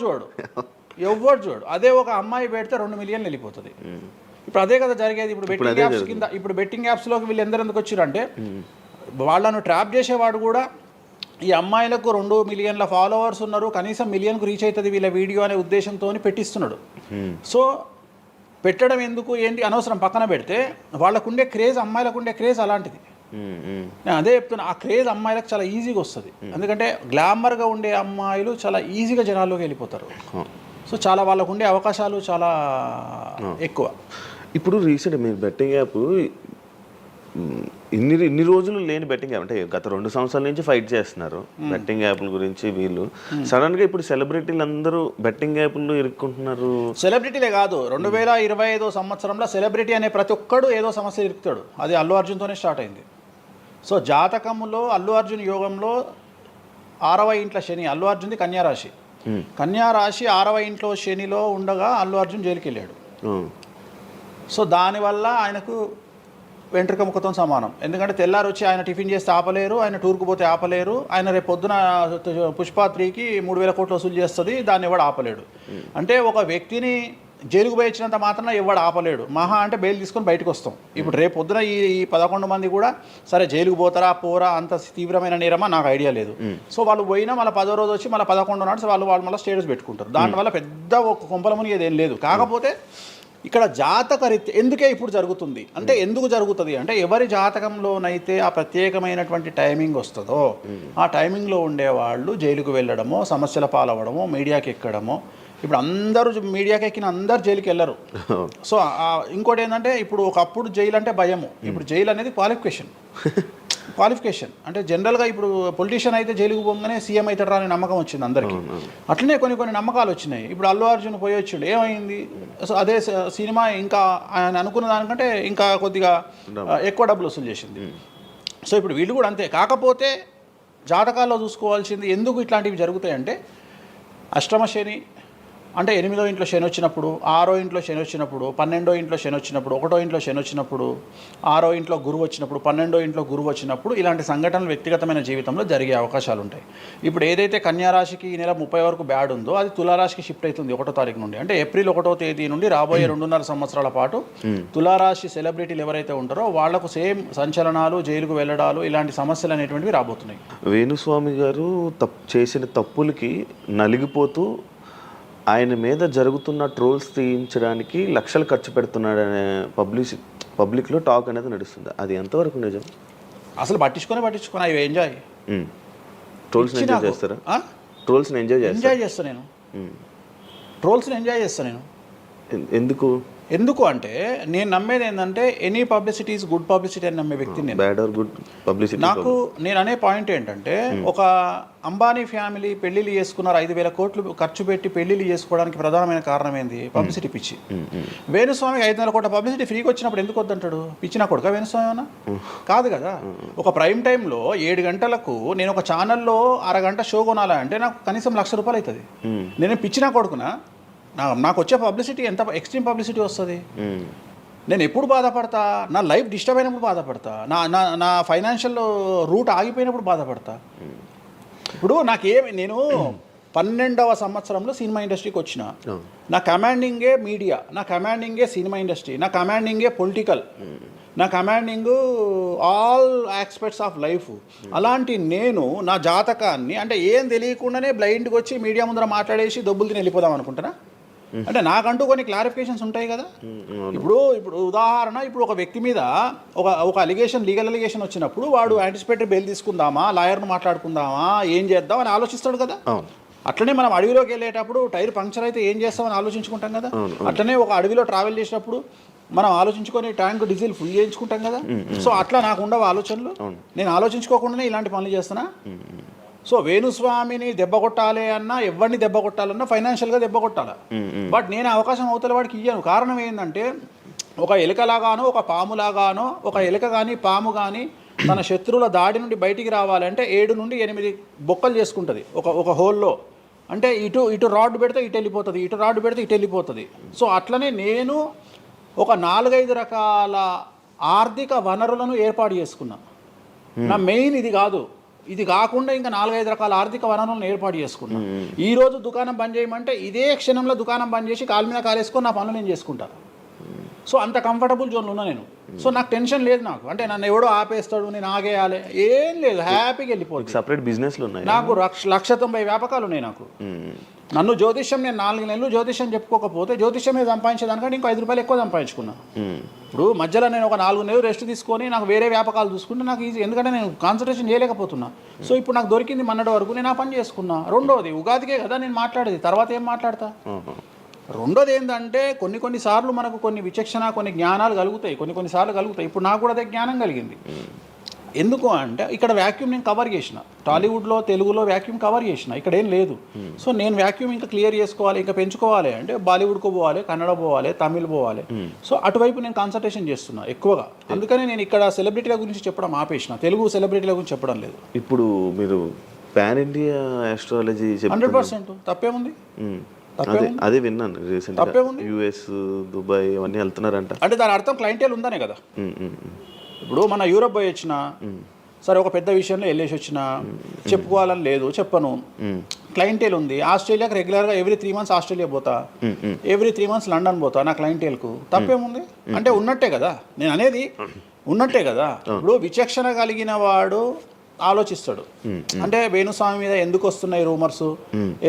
చూడు. అదే ఒక అమ్మాయి పెడితే 2 మిలియన్లు వెళ్ళిపోతుంది. ఇప్పుడు అదే కదా జరిగేది. ఇప్పుడు బెట్టింగ్ యాప్స్లోకి వీళ్ళు ఎందుకు వచ్చారు అంటే వాళ్ళను ట్రాప్ చేసేవాడు కూడా ఈ అమ్మాయిలకు 2 మిలియన్ల ఫాలోవర్స్ ఉన్నారు, కనీసం 1 మిలియన్కు రీచ్ అవుతుంది వీళ్ళ వీడియో అనే ఉద్దేశంతో పెట్టిస్తున్నాడు. సో పెట్టడం ఎందుకు ఏంటి అనవసరం పక్కన పెడితే, వాళ్ళకుండే క్రేజ్, అమ్మాయిలకు ఉండే క్రేజ్ అలాంటిది. నేను అదే చెప్తున్నా, ఆ క్రేజ్ అమ్మాయిలకు చాలా ఈజీగా వస్తుంది. ఎందుకంటే గ్లామర్గా ఉండే అమ్మాయిలు చాలా ఈజీగా జనాల్లోకి వెళ్ళిపోతారు. సో చాలా వాళ్ళకు ఉండే అవకాశాలు చాలా ఎక్కువ. ఇప్పుడు రీసెంట్ మీరు బెట్టింగ్ యాప్ ఇన్ని రోజులు లేని బెట్టింగ్ యాప్, అంటే గత 2 సంవత్సరాల నుంచి ఫైట్ చేస్తున్నారు బెట్టింగ్ యాప్ల గురించి. వీళ్ళు సడన్గా ఇప్పుడు సెలబ్రిటీలు అందరూ బెట్టింగ్ యాప్లు ఇరుక్కుంటున్నారు. సెలబ్రిటీలే కాదు, 2025 సంవత్సరంలో సెలబ్రిటీ అనే ప్రతి ఒక్కడు ఏదో సమస్య ఇరుకుతాడు. అది అల్లు అర్జున్తోనే స్టార్ట్ అయింది. సో జాతకంలో అల్లు అర్జున్ యోగంలో 6వ ఇంట్లో శని, అల్లు అర్జున్ది కన్యారాశి. కన్యారాశి 6వ ఇంట్లో శనిలో ఉండగా అల్లు అర్జున్ జైలుకి వెళ్ళాడు. సో దానివల్ల ఆయనకు వెంట్రుక ముక్కతో సమానం. ఎందుకంటే తెల్లారు వచ్చి ఆయన టిఫిన్ చేస్తే ఆపలేరు, ఆయన టూర్కు పోతే ఆపలేరు, ఆయన రేపు పొద్దున పుష్ప 3కి 3,000 కోట్లు వసూలు చేస్తుంది, దాన్ని ఎవడు ఆపలేడు. అంటే ఒక వ్యక్తిని జైలుకు పోయి ఇచ్చినంత మాత్రం ఎవడు ఆపలేడు. మహా అంటే బెయిల్ తీసుకొని బయటకు వస్తాం. ఇప్పుడు రేపు పొద్దున ఈ 11 మంది కూడా సరే జైలుకు పోతారా పోరా, అంత తీవ్రమైన నేరమా నాకు ఐడియా లేదు. సో వాళ్ళు పోయినా మళ్ళీ 10వ రోజు వచ్చి మళ్ళీ 11 నాడు వాళ్ళు మళ్ళీ స్టేటస్ పెట్టుకుంటారు. దానివల్ల పెద్ద ఒక కొంపల మునిగేది ఏం లేదు. కాకపోతే ఇక్కడ జాతకరీత్యా ఎందుకే ఇప్పుడు జరుగుతుంది అంటే, ఎందుకు జరుగుతుంది అంటే ఎవరి జాతకంలోనైతే ఆ ప్రత్యేకమైనటువంటి టైమింగ్ వస్తుందో ఆ టైమింగ్లో ఉండేవాళ్ళు జైలుకు వెళ్ళడమో, సమస్యల పాలవడమో, మీడియాకి ఎక్కడమో. ఇప్పుడు అందరూ మీడియాకి ఎక్కిన అందరు జైలుకి వెళ్ళరు. సో ఇంకోటి ఏంటంటే, ఇప్పుడు ఒకప్పుడు జైలు అంటే భయము, ఇప్పుడు జైలు అనేది క్వాలిఫికేషన్. అంటే జనరల్గా ఇప్పుడు పొలిటీషియన్ అయితే జైలుకు పోగానే సీఎం అవుతాడు అనే నమ్మకం వచ్చింది అందరికీ. అట్లనే కొన్ని నమ్మకాలు వచ్చినాయి. ఇప్పుడు అల్లు అర్జున్ పోయి వచ్చిండు, ఏమైంది? సో అదే సినిమా ఇంకా ఆయన అనుకున్న దానికంటే ఇంకా కొద్దిగా ఎక్కువ డబ్బులు వసూలు చేసింది. సో ఇప్పుడు వీళ్ళు కూడా అంతే. కాకపోతే జాతకాల్లో చూసుకోవాల్సింది ఎందుకు ఇట్లాంటివి జరుగుతాయంటే, అష్టమ శని, అంటే 8వ ఇంట్లో శని వచ్చినప్పుడు, 6వ ఇంట్లో శని వచ్చినప్పుడు, 12వ ఇంట్లో శని వచ్చినప్పుడు, 1వ ఇంట్లో శని వచ్చినప్పుడు, 6వ ఇంట్లో గురువు వచ్చినప్పుడు, 12వ ఇంట్లో గురువు వచ్చినప్పుడు ఇలాంటి సంఘటనలు వ్యక్తిగతమైన జీవితంలో జరిగే అవకాశాలు ఉంటాయి. ఇప్పుడు ఏదైతే కన్యా రాశికి ఈ నెల 30 వరకు బ్యాడ్ ఉందో అది తులారాశికి షిఫ్ట్ అవుతుంది 1వ తారీఖు నుండి. అంటే ఏప్రిల్ 1వ తేదీ నుండి రాబోయే 2.5 సంవత్సరాల పాటు తులారాశి సెలబ్రిటీలు ఎవరైతే ఉంటారో వాళ్లకు సేమ్ సంచలనాలు, జైలుకు వెళ్ళడాలు, ఇలాంటి సమస్యలు అనేటువంటివి రాబోతున్నాయి. వేణుస్వామి గారు చేసిన తప్పులకి నలిగిపోతూ ఆయన మీద జరుగుతున్న ట్రోల్స్ తీయించడానికి లక్షలు ఖర్చు పెడుతున్నాడనే పబ్లిక్లో టాక్ అనేది నడుస్తుంది. అది ఎంతవరకు నిజం? అసలు పట్టించుకొని అవి ఎంజాయ్ ట్రోల్స్ని ఎంజాయ్ చేస్తారా? ట్రోల్స్ని ఎంజాయ్ చేస్తాను నేను. ట్రోల్స్ని ఎంజాయ్ చేస్తాను నేను. ఎందుకు అంటే నేను నమ్మేది ఏంటంటే any publicity is good publicity అని నమ్మే వ్యక్తిని. Bad or good publicity. నాకు నేను అనే పాయింట్ ఏంటంటే ఒక అంబానీ ఫ్యామిలీ పెళ్లిళ్ళు చేసుకున్నారు, 5,000 కోట్లు ఖర్చు పెట్టి పెళ్లిళ్ళు చేసుకోవడానికి ప్రధానమైన కారణం ఏంది? పబ్లిసిటీ పిచ్చి. వేణుస్వామికి 500 కోట్ల పబ్లిసిటీ ఫ్రీగా వచ్చినప్పుడు ఎందుకు వద్దంటాడు? పిచ్చిన కొడుక వేణుస్వామి అన్న కాదు కదా. ఒక ప్రైమ్ టైంలో 7 గంటలకు నేను ఒక ఛానల్లో అరగంట షో కొనాలంటే నాకు కనీసం ₹1,00,000 అవుతుంది. నేను పిచ్చిన కొడుకునా? నాకు వచ్చే పబ్లిసిటీ ఎంత ఎక్స్ట్రీమ్ పబ్లిసిటీ వస్తుంది. నేను ఎప్పుడు బాధపడతా? నా లైఫ్ డిస్టర్బ్ అయినప్పుడు బాధపడతా, నా ఫైనాన్షియల్ రూట్ ఆగిపోయినప్పుడు బాధపడతా. ఇప్పుడు నేను 12వ సంవత్సరంలో సినిమా ఇండస్ట్రీకి వచ్చిన. నా కమాండింగే మీడియా, నా కమాండింగే సినిమా ఇండస్ట్రీ, నా కమాండింగే పొలిటికల్, నా commanding all aspects of life. అలాంటి నేను నా జాతకాన్ని అంటే ఏం తెలియకుండానే బ్లైండ్గా వచ్చి మీడియా ముందర మాట్లాడేసి దొబ్బులు తిని వెళ్ళిపోదాం అనుకుంటున్నా? అంటే నాకంటూ కొన్ని క్లారిఫికేషన్స్ ఉంటాయి కదా. ఇప్పుడు ఉదాహరణ, ఇప్పుడు ఒక వ్యక్తి మీద ఒక లీగల్ అలిగేషన్ వచ్చినప్పుడు వాడు యాంటిసిపేటరీ బెయిల్ తీసుకుందామా, లాయర్ను మాట్లాడుకుందామా, ఏం చేద్దాం అని ఆలోచిస్తాడు కదా. అట్లనే మనం అడవిలోకి వెళ్ళేటప్పుడు టైర్ పంక్చర్ అయితే ఏం చేస్తామని ఆలోచించుకుంటాం కదా. అట్లనే ఒక అడవిలో ట్రావెల్ చేసినప్పుడు మనం ఆలోచించుకొని ట్యాంక్ డీజిల్ ఫుల్ చేయించుకుంటాం కదా. సో అట్లా నాకు ఉండవు ఆలోచనలు. నేను ఆలోచించుకోకుండానే ఇలాంటి పనులు చేస్తున్నా. సో వేణుస్వామిని దెబ్బ కొట్టాలి అన్నా, ఎవరిని దెబ్బ కొట్టాలన్నా ఫైనాన్షియల్గా దెబ్బ కొట్టాలి. బట్ నేను అవకాశం అవతల వాడికి ఇయ్యాను. కారణం ఏంటంటే ఒక ఎలుకలాగానో ఒక పాములాగానో, ఒక ఎలుక కానీ పాము కానీ తన శత్రువుల దాడి నుండి బయటికి రావాలంటే 7 నుండి 8 బొక్కలు చేసుకుంటుంది ఒక హోల్లో. అంటే ఇటు రాడ్ పెడితే ఇటు వెళ్ళిపోతుంది, ఇటు రాడ్ పెడితే ఇటు వెళ్ళిపోతుంది. సో అట్లనే నేను ఒక 4-5 రకాల ఆర్థిక వనరులను ఏర్పాటు చేసుకున్నా. నా మెయిన్ ఇది కాదు. ఇది కాకుండా ఇంకా 4-5 రకాల ఆర్థిక వనరులను ఏర్పాటు చేసుకున్నా. ఈ రోజు దుకాణం బంద్ చేయమంటే ఇదే క్షణంలో దుకాణం బంద్ చేసి కాలు మీద కాలేసుకొని నా పనులు నేను చేసుకుంటాను. సో అంత కంఫర్టబుల్ జోన్లో ఉన్నా నేను. సో నాకు టెన్షన్ లేదు. నాకు అంటే నన్ను ఎవడో ఆపేస్తాడు, నేను ఆగేయాలి ఏం లేదు, హ్యాపీగా వెళ్ళిపోతుంది. సపరేట్ బిజినెస్లు ఉన్నాయి నాకు. 190 వ్యాపకాలు ఉన్నాయి నాకు. నన్ను జ్యోతిష్యం, నేను 4 నెలలు జ్యోతిష్యం చెప్పుకోకపోతే జ్యోతిష్యం మీద సంపాదించేదానికంటే ఇంకో ₹5 ఎక్కువ సంపాదించుకున్నా. ఇప్పుడు మధ్యలో నేను ఒక 4 నెలలు రెస్ట్ తీసుకొని నాకు వేరే వ్యాపకాలు చూసుకుంటే నాకు ఈజీ, ఎందుకంటే నేను కాన్సన్ట్రేషన్ చేయలేకపోతున్నా. సో ఇప్పుడు నాకు దొరికింది మొన్నటి వరకు, నేను ఆ పని చేసుకున్నా. రెండోది ఉగాదికే కదా నేను మాట్లాడేది, తర్వాత ఏం మాట్లాడతా. రెండోది ఏంటంటే కొన్నిసార్లు మనకు కొన్ని విచక్షణ, కొన్ని జ్ఞానాలు కలుగుతాయి, కొన్నిసార్లు కలుగుతాయి. ఇప్పుడు నాకు కూడా అదే జ్ఞానం కలిగింది. ఎందుకు అంటే ఇక్కడ వ్యాక్యూమ్ నేను కవర్ చేసిన, టాలీవుడ్లో తెలుగులో వ్యాక్యూమ్ కవర్ చేసిన, ఇక్కడ ఏం లేదు. సో నేను వ్యాక్యూమ్ ఇంకా క్లియర్ చేసుకోవాలి, ఇంకా పెంచుకోవాలి అంటే బాలీవుడ్కు పోవాలి, కన్నడ పోవాలి, తమిళ్ పోవాలి. సో అటువైపు నేను కాన్సన్ట్రేషన్ చేస్తున్నా ఎక్కువగా. అందుకని నేను ఇక్కడ సెలబ్రిటీల గురించి చెప్పడం ఆపేసిన, తెలుగు సెలబ్రిటీల గురించి చెప్పడం లేదు. ఇప్పుడు మీరు పాన్ ఇండియా ఆస్ట్రాలజీ 100% తప్పేముంది? అదే విన్నాను రీసెంట్గా. US, దుబాయ్ అవన్నీ వెళ్తున్నారంట. అంటే దాని అర్థం క్లయింటేల్ ఉందనే కదా. ఇప్పుడు మన యూరప్ పోయి వచ్చిన సరే, ఒక పెద్ద విషయంలో వెళ్ళేసి వచ్చిన చెప్పుకోవాలని లేదు, చెప్పను. క్లయింటేల్ ఉంది. ఆస్ట్రేలియాకి రెగ్యులర్గా ఎవ్రీ 3 months ఆస్ట్రేలియా పోతా, ఎవ్రీ 3 months లండన్ పోతా నా క్లయింటేల్కు. తప్పేముంది? అంటే ఉన్నట్టే కదా, నేను అనేది ఉన్నట్టే కదా. ఇప్పుడు విచక్షణ కలిగిన వాడు ఆలోచిస్తాడు. అంటే వేణుస్వామి మీద ఎందుకు వస్తున్నాయి రూమర్స్,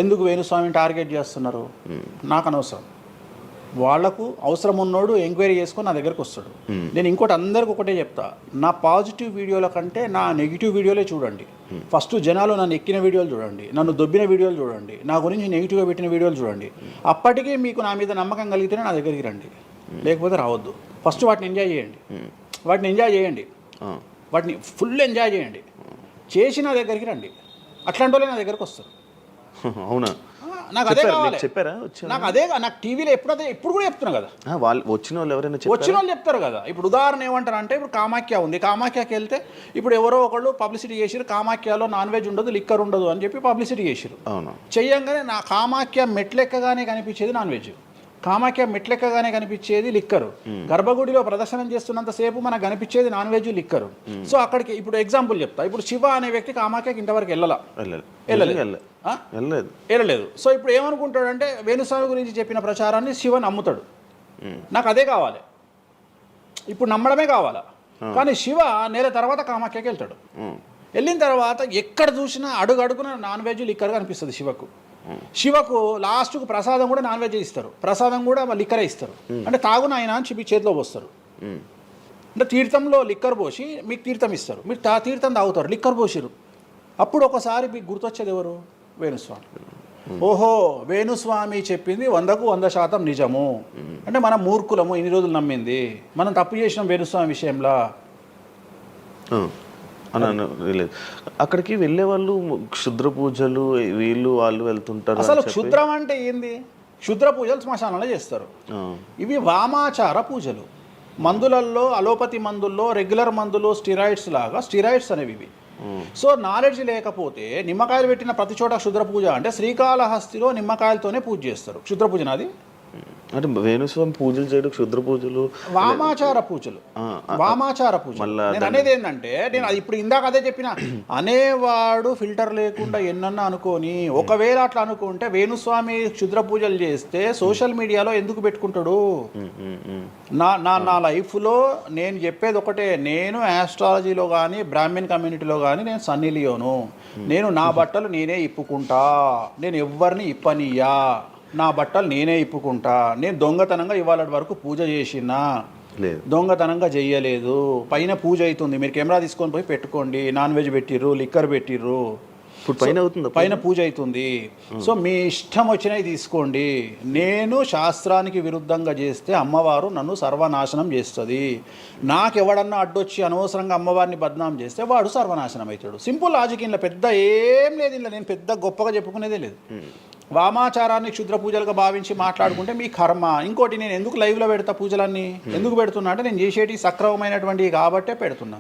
ఎందుకు వేణుస్వామిని టార్గెట్ చేస్తున్నారు, నాకు అనవసరం. వాళ్లకు అవసరం ఉన్నోడు ఎంక్వైరీ చేసుకొని నా దగ్గరకు వస్తాడు. నేను ఇంకోటి అందరికి ఒకటే చెప్తా, నా పాజిటివ్ వీడియోల కంటే నా నెగిటివ్ వీడియోలే చూడండి. ఫస్ట్ జనాలు నన్ను ఎక్కిన వీడియోలు చూడండి, నన్ను దొబ్బిన వీడియోలు చూడండి, నా గురించి నెగిటివ్గా పెట్టిన వీడియోలు చూడండి. అప్పటికీ మీకు నా మీద నమ్మకం కలిగితేనే నా దగ్గరికి రండి, లేకపోతే రావద్దు. ఫస్ట్ వాటిని ఎంజాయ్ చేయండి, వాటిని ఫుల్ ఎంజాయ్ చేయండి, చేసి నా దగ్గరికి రండి. అట్లాంటి వాళ్ళే నా దగ్గరకు వస్తారు. అవునా? నాకు అదే కావాలి. చెప్పారా నాకు అదే నాకు టీవీలో ఎప్పుడు కూడా చెప్తున్నా కదా, వాళ్ళు వచ్చిన వాళ్ళు ఎవరైనా వచ్చిన వాళ్ళు చెప్తారు కదా. ఇప్పుడు ఉదాహరణ ఏమంటారు అంటే, ఇప్పుడు కామాఖ్య ఉంది, కామాఖ్యకి వెళ్తే ఇప్పుడు ఎవరో ఒకళ్ళు పబ్లిసిటీ చేసిరు, కామాఖ్యలో నాన్ వెజ్ ఉండదు, లిక్కర్ ఉండదు అని చెప్పి పబ్లిసిటీ చేసిరు. అవును, చెయ్యంగానే నా కామాఖ్య మెట్లెక్కగానే కనిపించేది నాన్ వెజ్, కామాఖ్య మెట్లెక్కగానే కనిపించేది లిక్కరు, గర్భగుడిలో ప్రదర్శనం చేస్తున్నంతసేపు మనకు కనిపించేది నాన్ వెజ్, లిక్కరు. సో అక్కడికి ఇప్పుడు ఎగ్జాంపుల్ చెప్తా. ఇప్పుడు శివ అనే వ్యక్తి కామాఖ్యకి ఇంతవరకు వెళ్ళలేదు. సో ఇప్పుడు ఏమనుకుంటాడంటే, వేణుస్వామి గురించి చెప్పిన ప్రచారాన్ని శివ నమ్ముతాడు. నాకు అదే కావాలి, ఇప్పుడు నమ్మడమే కావాలా. కానీ శివ నెల తర్వాత కామాఖ్యకి వెళ్తాడు. వెళ్ళిన తర్వాత ఎక్కడ చూసినా అడుగున నాన్ వెజ్, లిక్కర్ కనిపిస్తుంది శివకు. శివకు లాస్ట్కు ప్రసాదం కూడా నాన్ వెజ్ ఇస్తారు, ప్రసాదం కూడా లిక్కరే ఇస్తారు. అంటే తాగున ఆయన అని చెప్పి చేతిలో పోస్తారు. అంటే తీర్థంలో లిక్కర్ పోసి మీకు తీర్థం ఇస్తారు, మీరు తీర్థం తాగుతారు, లిక్కర్ పోసిరు. అప్పుడు ఒకసారి మీకు గుర్తొచ్చేది ఎవరు? వేణుస్వామి. ఓహో, వేణుస్వామి చెప్పింది 100కు 100% నిజము. అంటే మనం మూర్ఖులము, ఇన్ని రోజులు నమ్మింది, మనం తప్పు చేసినాం వేణుస్వామి విషయంలో అని లేదు. అక్కడికి వెళ్ళే వాళ్ళు క్షుద్ర పూజలు వీళ్ళు వాళ్ళు వెళ్తుంటారు. అసలు క్షుద్రం అంటే ఏంది? క్షుద్ర పూజలు శ్మశానంలో చేస్తారు. ఇవి వామాచార పూజలు. మందులలో, అలోపతి మందుల్లో రెగ్యులర్ మందులు స్టిరాయిడ్స్ లాగా స్టిరాయిడ్స్ అనేవి ఇవి. సో నాలెడ్జ్ లేకపోతే నిమ్మకాయలు పెట్టిన ప్రతి చోట క్షుద్ర పూజ అంటే, శ్రీకాళహస్తిలో నిమ్మకాయలతోనే పూజ చేస్తారు. క్షుద్ర పూజ నాది అంటే వేణుస్వామి పూజలు చేయడం క్షుద్ర పూజలు, వామాచార పూజలు. వామాచార పూజ నేను అనేది ఏంటంటే, నేను అది ఇప్పుడు ఇందాక అదే చెప్పిన, అనేవాడు ఫిల్టర్ లేకుండా ఎన్నన్నా అనుకొని, ఒకవేళ అట్లా అనుకుంటే వేణుస్వామి క్షుద్ర పూజలు చేస్తే సోషల్ మీడియాలో ఎందుకు పెట్టుకుంటాడు? నా లైఫ్లో నేను చెప్పేది ఒకటే, నేను ఆస్ట్రాలజీలో కానీ బ్రాహ్మణ్ కమ్యూనిటీలో కానీ నేను సన్నీ లియోను. నేను నా బట్టలు నేనే ఇప్పుకుంటా, నేను ఎవ్వరిని ఇప్పనియ్యా, నా బట్టలు నేనే ఇప్పుకుంటా. నేను దొంగతనంగా ఇవాళ వరకు పూజ చేసినా, దొంగతనంగా చెయ్యలేదు. పైన పూజ అవుతుంది, మీరు కెమెరా తీసుకొని పోయి పెట్టుకోండి. నాన్ వెజ్ పెట్టిర్రు, లిక్కర్ పెట్టిర్రు, పైన పూజ అవుతుంది. సో మీ ఇష్టం వచ్చినవి తీసుకోండి. నేను శాస్త్రానికి విరుద్ధంగా చేస్తే అమ్మవారు నన్ను సర్వనాశనం చేస్తుంది. నాకెవడన్నా అడ్డొచ్చి అనవసరంగా అమ్మవారిని బద్నాం చేస్తే వాడు సర్వనాశనం అవుతాడు. Simple logic. ఇంట్లో పెద్ద ఏం లేదు, ఇంట్లో నేను పెద్ద గొప్పగా చెప్పుకునేదే లేదు. వామాచారాన్ని క్షుద్ర పూజలుగా భావించి మాట్లాడుకుంటే మీ కర్మ. ఇంకోటి, నేను ఎందుకు లైవ్లో పెడతా పూజలన్నీ? ఎందుకు పెడుతున్నా అంటే, నేను చేసేటి సక్రమమైనటువంటివి కాబట్టే పెడుతున్నా.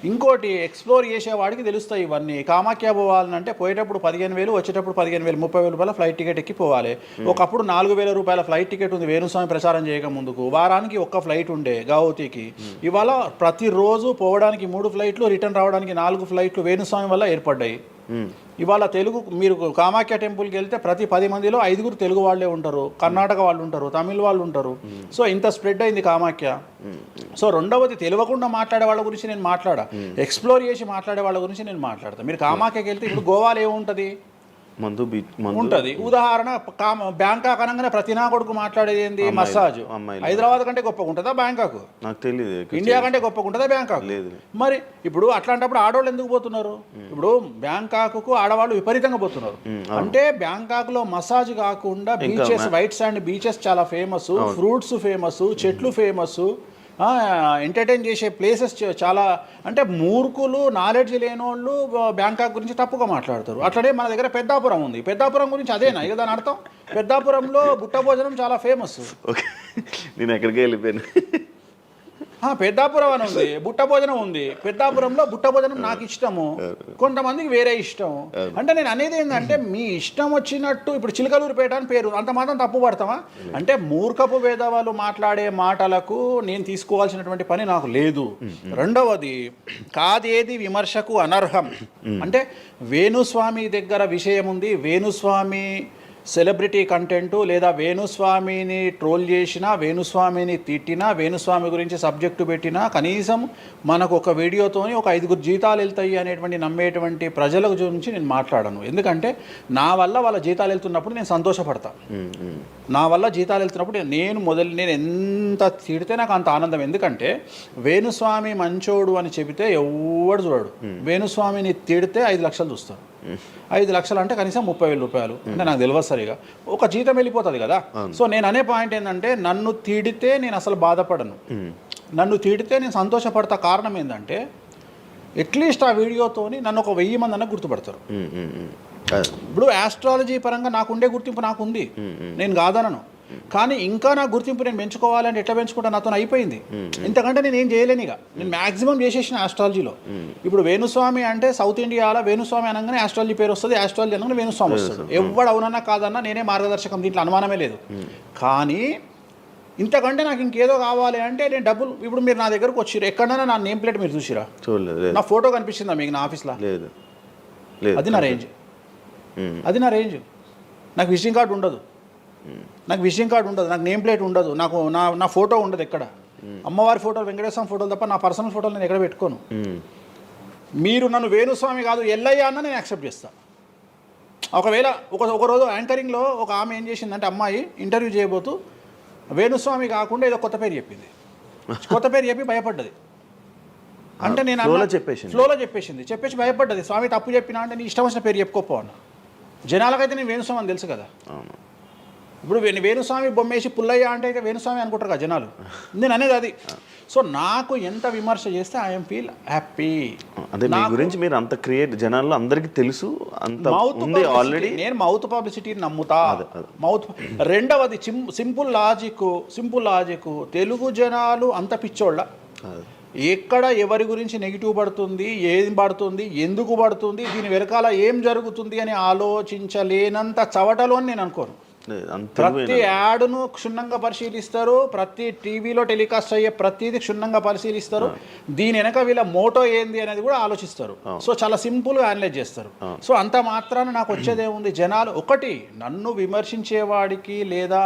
ఇంకోటి, ఎక్స్ప్లోర్ చేసేవాడికి తెలుస్తాయి ఇవన్నీ. కామాఖ్య పోవాలంటే పోయేటప్పుడు 15,000, వచ్చేటప్పుడు 15,000, 30,000 రూపాయల ఫ్లైట్ టికెట్ ఎక్కి పోవాలి. ఒకప్పుడు 4,000 రూపాయల ఫ్లైట్ టికెట్ ఉంది వేణుస్వామి ప్రచారం చేయక ముందుకు. వారానికి ఒక్క ఫ్లైట్ ఉండే గౌహతికి. ఇవాళ ప్రతిరోజు పోవడానికి 3 ఫ్లైట్లు, రిటర్న్ రావడానికి 4 ఫ్లైట్లు వేణుస్వామి వల్ల ఏర్పడ్డాయి. ఇవాళ తెలుగు, మీరు కామాఖ్య టెంపుల్కి వెళ్తే ప్రతి 10 మందిలో 5 తెలుగు వాళ్ళే ఉంటారు, కర్ణాటక వాళ్ళు ఉంటారు, తమిళ వాళ్ళు ఉంటారు. సో ఇంత స్ప్రెడ్ అయింది కామాఖ్య. సో రెండవది, తెలియకుండా మాట్లాడే వాళ్ళ గురించి నేను మాట్లాడా, ఎక్స్ప్లోర్ చేసి మాట్లాడే వాళ్ళ గురించి నేను మాట్లాడతాను. మీరు కామాఖ్యకి వెళ్తే ఇప్పుడు గోవాలో ఏముంటుంది? ఉంటుంది. ఉదాహరణ, బ్యాంకాక్ అనగానే ప్రతి నా కొడుకు మాట్లాడేది ఏంది? మసాజ్. హైదరాబాద్ కంటే గొప్పగా ఉంటుందా బ్యాంకాక్? నాకు తెలియదు. ఇండియా కంటే గొప్పగా ఉంటుందా బ్యాంకాక్? లేదు. మరి ఇప్పుడు అట్లాంటప్పుడు ఆడవాళ్ళు ఎందుకు పోతున్నారు? ఇప్పుడు బ్యాంకాక్కు ఆడవాళ్ళు విపరీతంగా పోతున్నారు. అంటే బ్యాంకాక్లో మసాజ్ కాకుండా బీచెస్, వైట్ శాండ్ బీచెస్ చాలా ఫేమస్, ఫ్రూట్స్ ఫేమస్, చెట్లు ఫేమస్, ఎంటర్టైన్ చేసే ప్లేసెస్ చాలా. అంటే మూర్ఖులు, నాలెడ్జ్ లేనోళ్ళు బ్యాంకాక్ గురించి తప్పుగా మాట్లాడతారు. అట్లనే మన దగ్గర పెద్దాపురం ఉంది. పెద్దాపురం గురించి అదేనా ఇక దాని అర్థం? పెద్దాపురంలో బుట్ట భోజనం చాలా ఫేమస్. నేను ఎక్కడికి వెళ్ళిపోయాను. పెద్దాపురం అని ఉంది, బుట్ట భోజనం ఉంది. పెద్దాపురంలో బుట్ట భోజనం నాకు ఇష్టము, కొంతమందికి వేరే ఇష్టం. అంటే నేను అనేది ఏంటంటే, మీ ఇష్టం వచ్చినట్టు. ఇప్పుడు చిలకలూరుపేట అని పేరు, అంత మాత్రం తప్పు పడతామా? అంటే మూర్ఖపు వేదవాళ్ళు మాట్లాడే మాటలకు నేను తీసుకోవాల్సినటువంటి పని నాకు లేదు. రెండవది, కాదేది విమర్శకు అనర్హం. అంటే వేణుస్వామి దగ్గర విషయం ఉంది, వేణుస్వామి సెలబ్రిటీ కంటెంటు, లేదా వేణుస్వామిని ట్రోల్ చేసినా, వేణుస్వామిని తిట్టినా, వేణుస్వామి గురించి సబ్జెక్టు పెట్టినా, కనీసం మనకు ఒక వీడియోతోని ఒక 5 జీతాలు వెళ్తాయి అనేటువంటి నమ్మేటువంటి ప్రజల గురించి నేను మాట్లాడను. ఎందుకంటే నా వల్ల వాళ్ళ జీతాలు వెళ్తున్నప్పుడు నేను సంతోషపడతా. నా వల్ల జీతాలు వెళ్తున్నప్పుడు నేను ఎంత తిడితే నాకు అంత ఆనందం. ఎందుకంటే వేణుస్వామి మంచోడు అని చెబితే ఎవడు చూడడు. వేణుస్వామిని తిడితే 5 లక్షలు చూస్తాడు. 5 లక్షలు అంటే కనీసం 30,000 రూపాయలు. అంటే నాకు తెలియదు సరిగా, ఒక జీతం వెళ్ళిపోతుంది కదా. సో నేను అనే పాయింట్ ఏంటంటే, నన్ను తిడితే నేను అసలు బాధపడను, నన్ను తిడితే నేను సంతోషపడతా. కారణం ఏంటంటే, అట్లీస్ట్ ఆ వీడియోతోని నన్ను ఒక 1000 మంది అన్న గుర్తుపడతారు. ఇప్పుడు ఆస్ట్రాలజీ పరంగా నాకు ఉండే గుర్తింపు నాకు ఉంది, నేను కాదనను. కానీ ఇంకా నా గుర్తింపు నేను పెంచుకోవాలంటే ఎట్లా పెంచుకుంటా, నాతో అయిపోయింది. ఇంతకంటే నేను ఏం చేయలేను. ఇక నేను మ్యాక్సిమం చేసేసిన ఆస్ట్రాలజీలో. ఇప్పుడు వేణుస్వామి అంటే సౌత్ ఇండియాలో వేణుస్వామి అనగానే ఆస్ట్రాలజీ పేరు వస్తుంది, ఆస్ట్రాలజీ అనగానే వేణుస్వామి వస్తాడు. ఎవడు అవునన్నా కాదన్నా నేనే మార్గదర్శకం, దీంట్లో అనుమానమే లేదు. కానీ ఇంతకంటే నాకు ఇంకేదో కావాలి అంటే నేను డబ్బులు, ఇప్పుడు మీరు నా దగ్గరకు వచ్చిర్రు, ఎక్కడైనా నా నేమ్ ప్లేట్ మీరు చూసిరా? చూడలేదు. నా ఫోటో కనిపిస్తుందా మీకు నా ఆఫీస్లో? లేదు. అది నా రేంజ్, అది నా రేంజ్. నాకు విజిటింగ్ కార్డు ఉండదు, నాకు విజిటింగ్ కార్డు ఉండదు, నాకు నేమ్ ప్లేట్ ఉండదు, నాకు నా ఫోటో ఉండదు ఎక్కడ. అమ్మవారి ఫోటోలు, వెంకటేశ్వర ఫోటోలు తప్ప నా పర్సనల్ ఫోటోలు నేను ఎక్కడ పెట్టుకోను. మీరు నన్ను వేణుస్వామి కాదు ఎల్లయ్య అన్న నేను యాక్సెప్ట్ చేస్తాను. ఒకవేళ ఒక రోజు యాంకరింగ్లో ఒక ఆమె ఏం చేసిందంటే, అమ్మాయి ఇంటర్వ్యూ చేయబోతూ వేణుస్వామి కాకుండా ఏదో కొత్త పేరు చెప్పింది. కొత్త పేరు చెప్పి భయపడ్డది. అంటే నేను ఫ్లోలో చెప్పేసి భయపడ్డది. స్వామి తప్పు చెప్పినా అంటే నీ ఇష్టం వచ్చిన పేరు చెప్పుకోపో అన్న. జనాలకైతే నేను వేణుస్వామి అని తెలుసు కదా. ఇప్పుడు వేణుస్వామి బొమ్మేసి పుల్లయ్య అంటే ఇక వేణుస్వామి అనుకుంటారు కదా జనాలు. నేను అనేది అది. సో నాకు ఎంత విమర్శ చేస్తే ఐఎమ్ ఫీల్ హ్యాపీ. అదే మీ గురించి మీరు అంత క్రియేట్, జనాల్లో అందరికీ తెలుసు, అంత ఉంది ఆల్రెడీ. నేను మౌత్ పబ్లిసిటీని నమ్ముతా. మౌత్. రెండవది సింపుల్ లాజిక్. తెలుగు జనాలు అంత పిచ్చోళ్ళ. ఎక్కడ ఎవరి గురించి నెగిటివ్ పడుతుంది, ఏం పడుతుంది, ఎందుకు పడుతుంది, దీని వెనకాల ఏం జరుగుతుంది అని ఆలోచించలేనంత చవటలో నేను అనుకోను. ప్రతి యాడ్ను క్షుణ్ణంగా పరిశీలిస్తారు, ప్రతి టీవీలో టెలికాస్ట్ అయ్యే ప్రతిదీ క్షుణ్ణంగా పరిశీలిస్తారు, దీని వెనక వీళ్ళ మోటో ఏంది అనేది కూడా ఆలోచిస్తారు. సో చాలా సింపుల్గా అనలైజ్ చేస్తారు. సో అంత మాత్రాన నాకు వచ్చేదేముంది, జనాలు ఒకటి నన్ను విమర్శించేవాడికి లేదా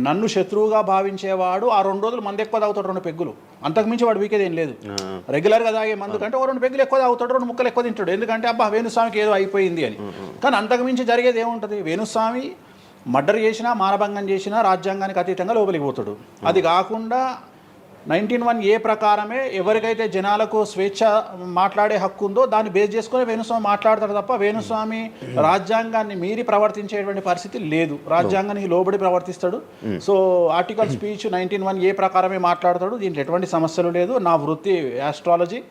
నన్ను శత్రువుగా భావించేవాడు ఆ 2 రోజులు మందు ఎక్కువ తాగుతాడు, 2 పెగ్గులు, అంతకుమించి వాడు వీకేది ఏం లేదు. రెగ్యులర్గా తాగే మందు కంటే 2 పెగ్గులు ఎక్కువ తాగుతాడు, 2 ముక్కలు ఎక్కువ తింటాడు, ఎందుకంటే అబ్బా వేణుస్వామికి ఏదో అయిపోయింది అని. కానీ అంతకుమించి జరిగేది ఏముంటుంది, వేణుస్వామి మర్డర్ చేసినా, మానభంగం చేసినా రాజ్యాంగానికి అతీతంగా లోపలికి పోతాడు. అది కాకుండా 19(1) ప్రకారమే ఎవరికైతే జనాలకు స్వేచ్ఛ మాట్లాడే హక్కు ఉందో దాన్ని బేస్ చేసుకొని వేణుస్వామి మాట్లాడతాడు తప్ప వేణుస్వామి రాజ్యాంగాన్ని మీరి ప్రవర్తించేటువంటి పరిస్థితి లేదు. రాజ్యాంగానికి లోబడి ప్రవర్తిస్తాడు. సో ఆర్టికల్ స్పీచ్ 19(1) ప్రకారమే మాట్లాడతాడు. దీంట్లో ఎటువంటి సమస్యలు లేదు. నా వృత్తి ఆస్ట్రాలజీ.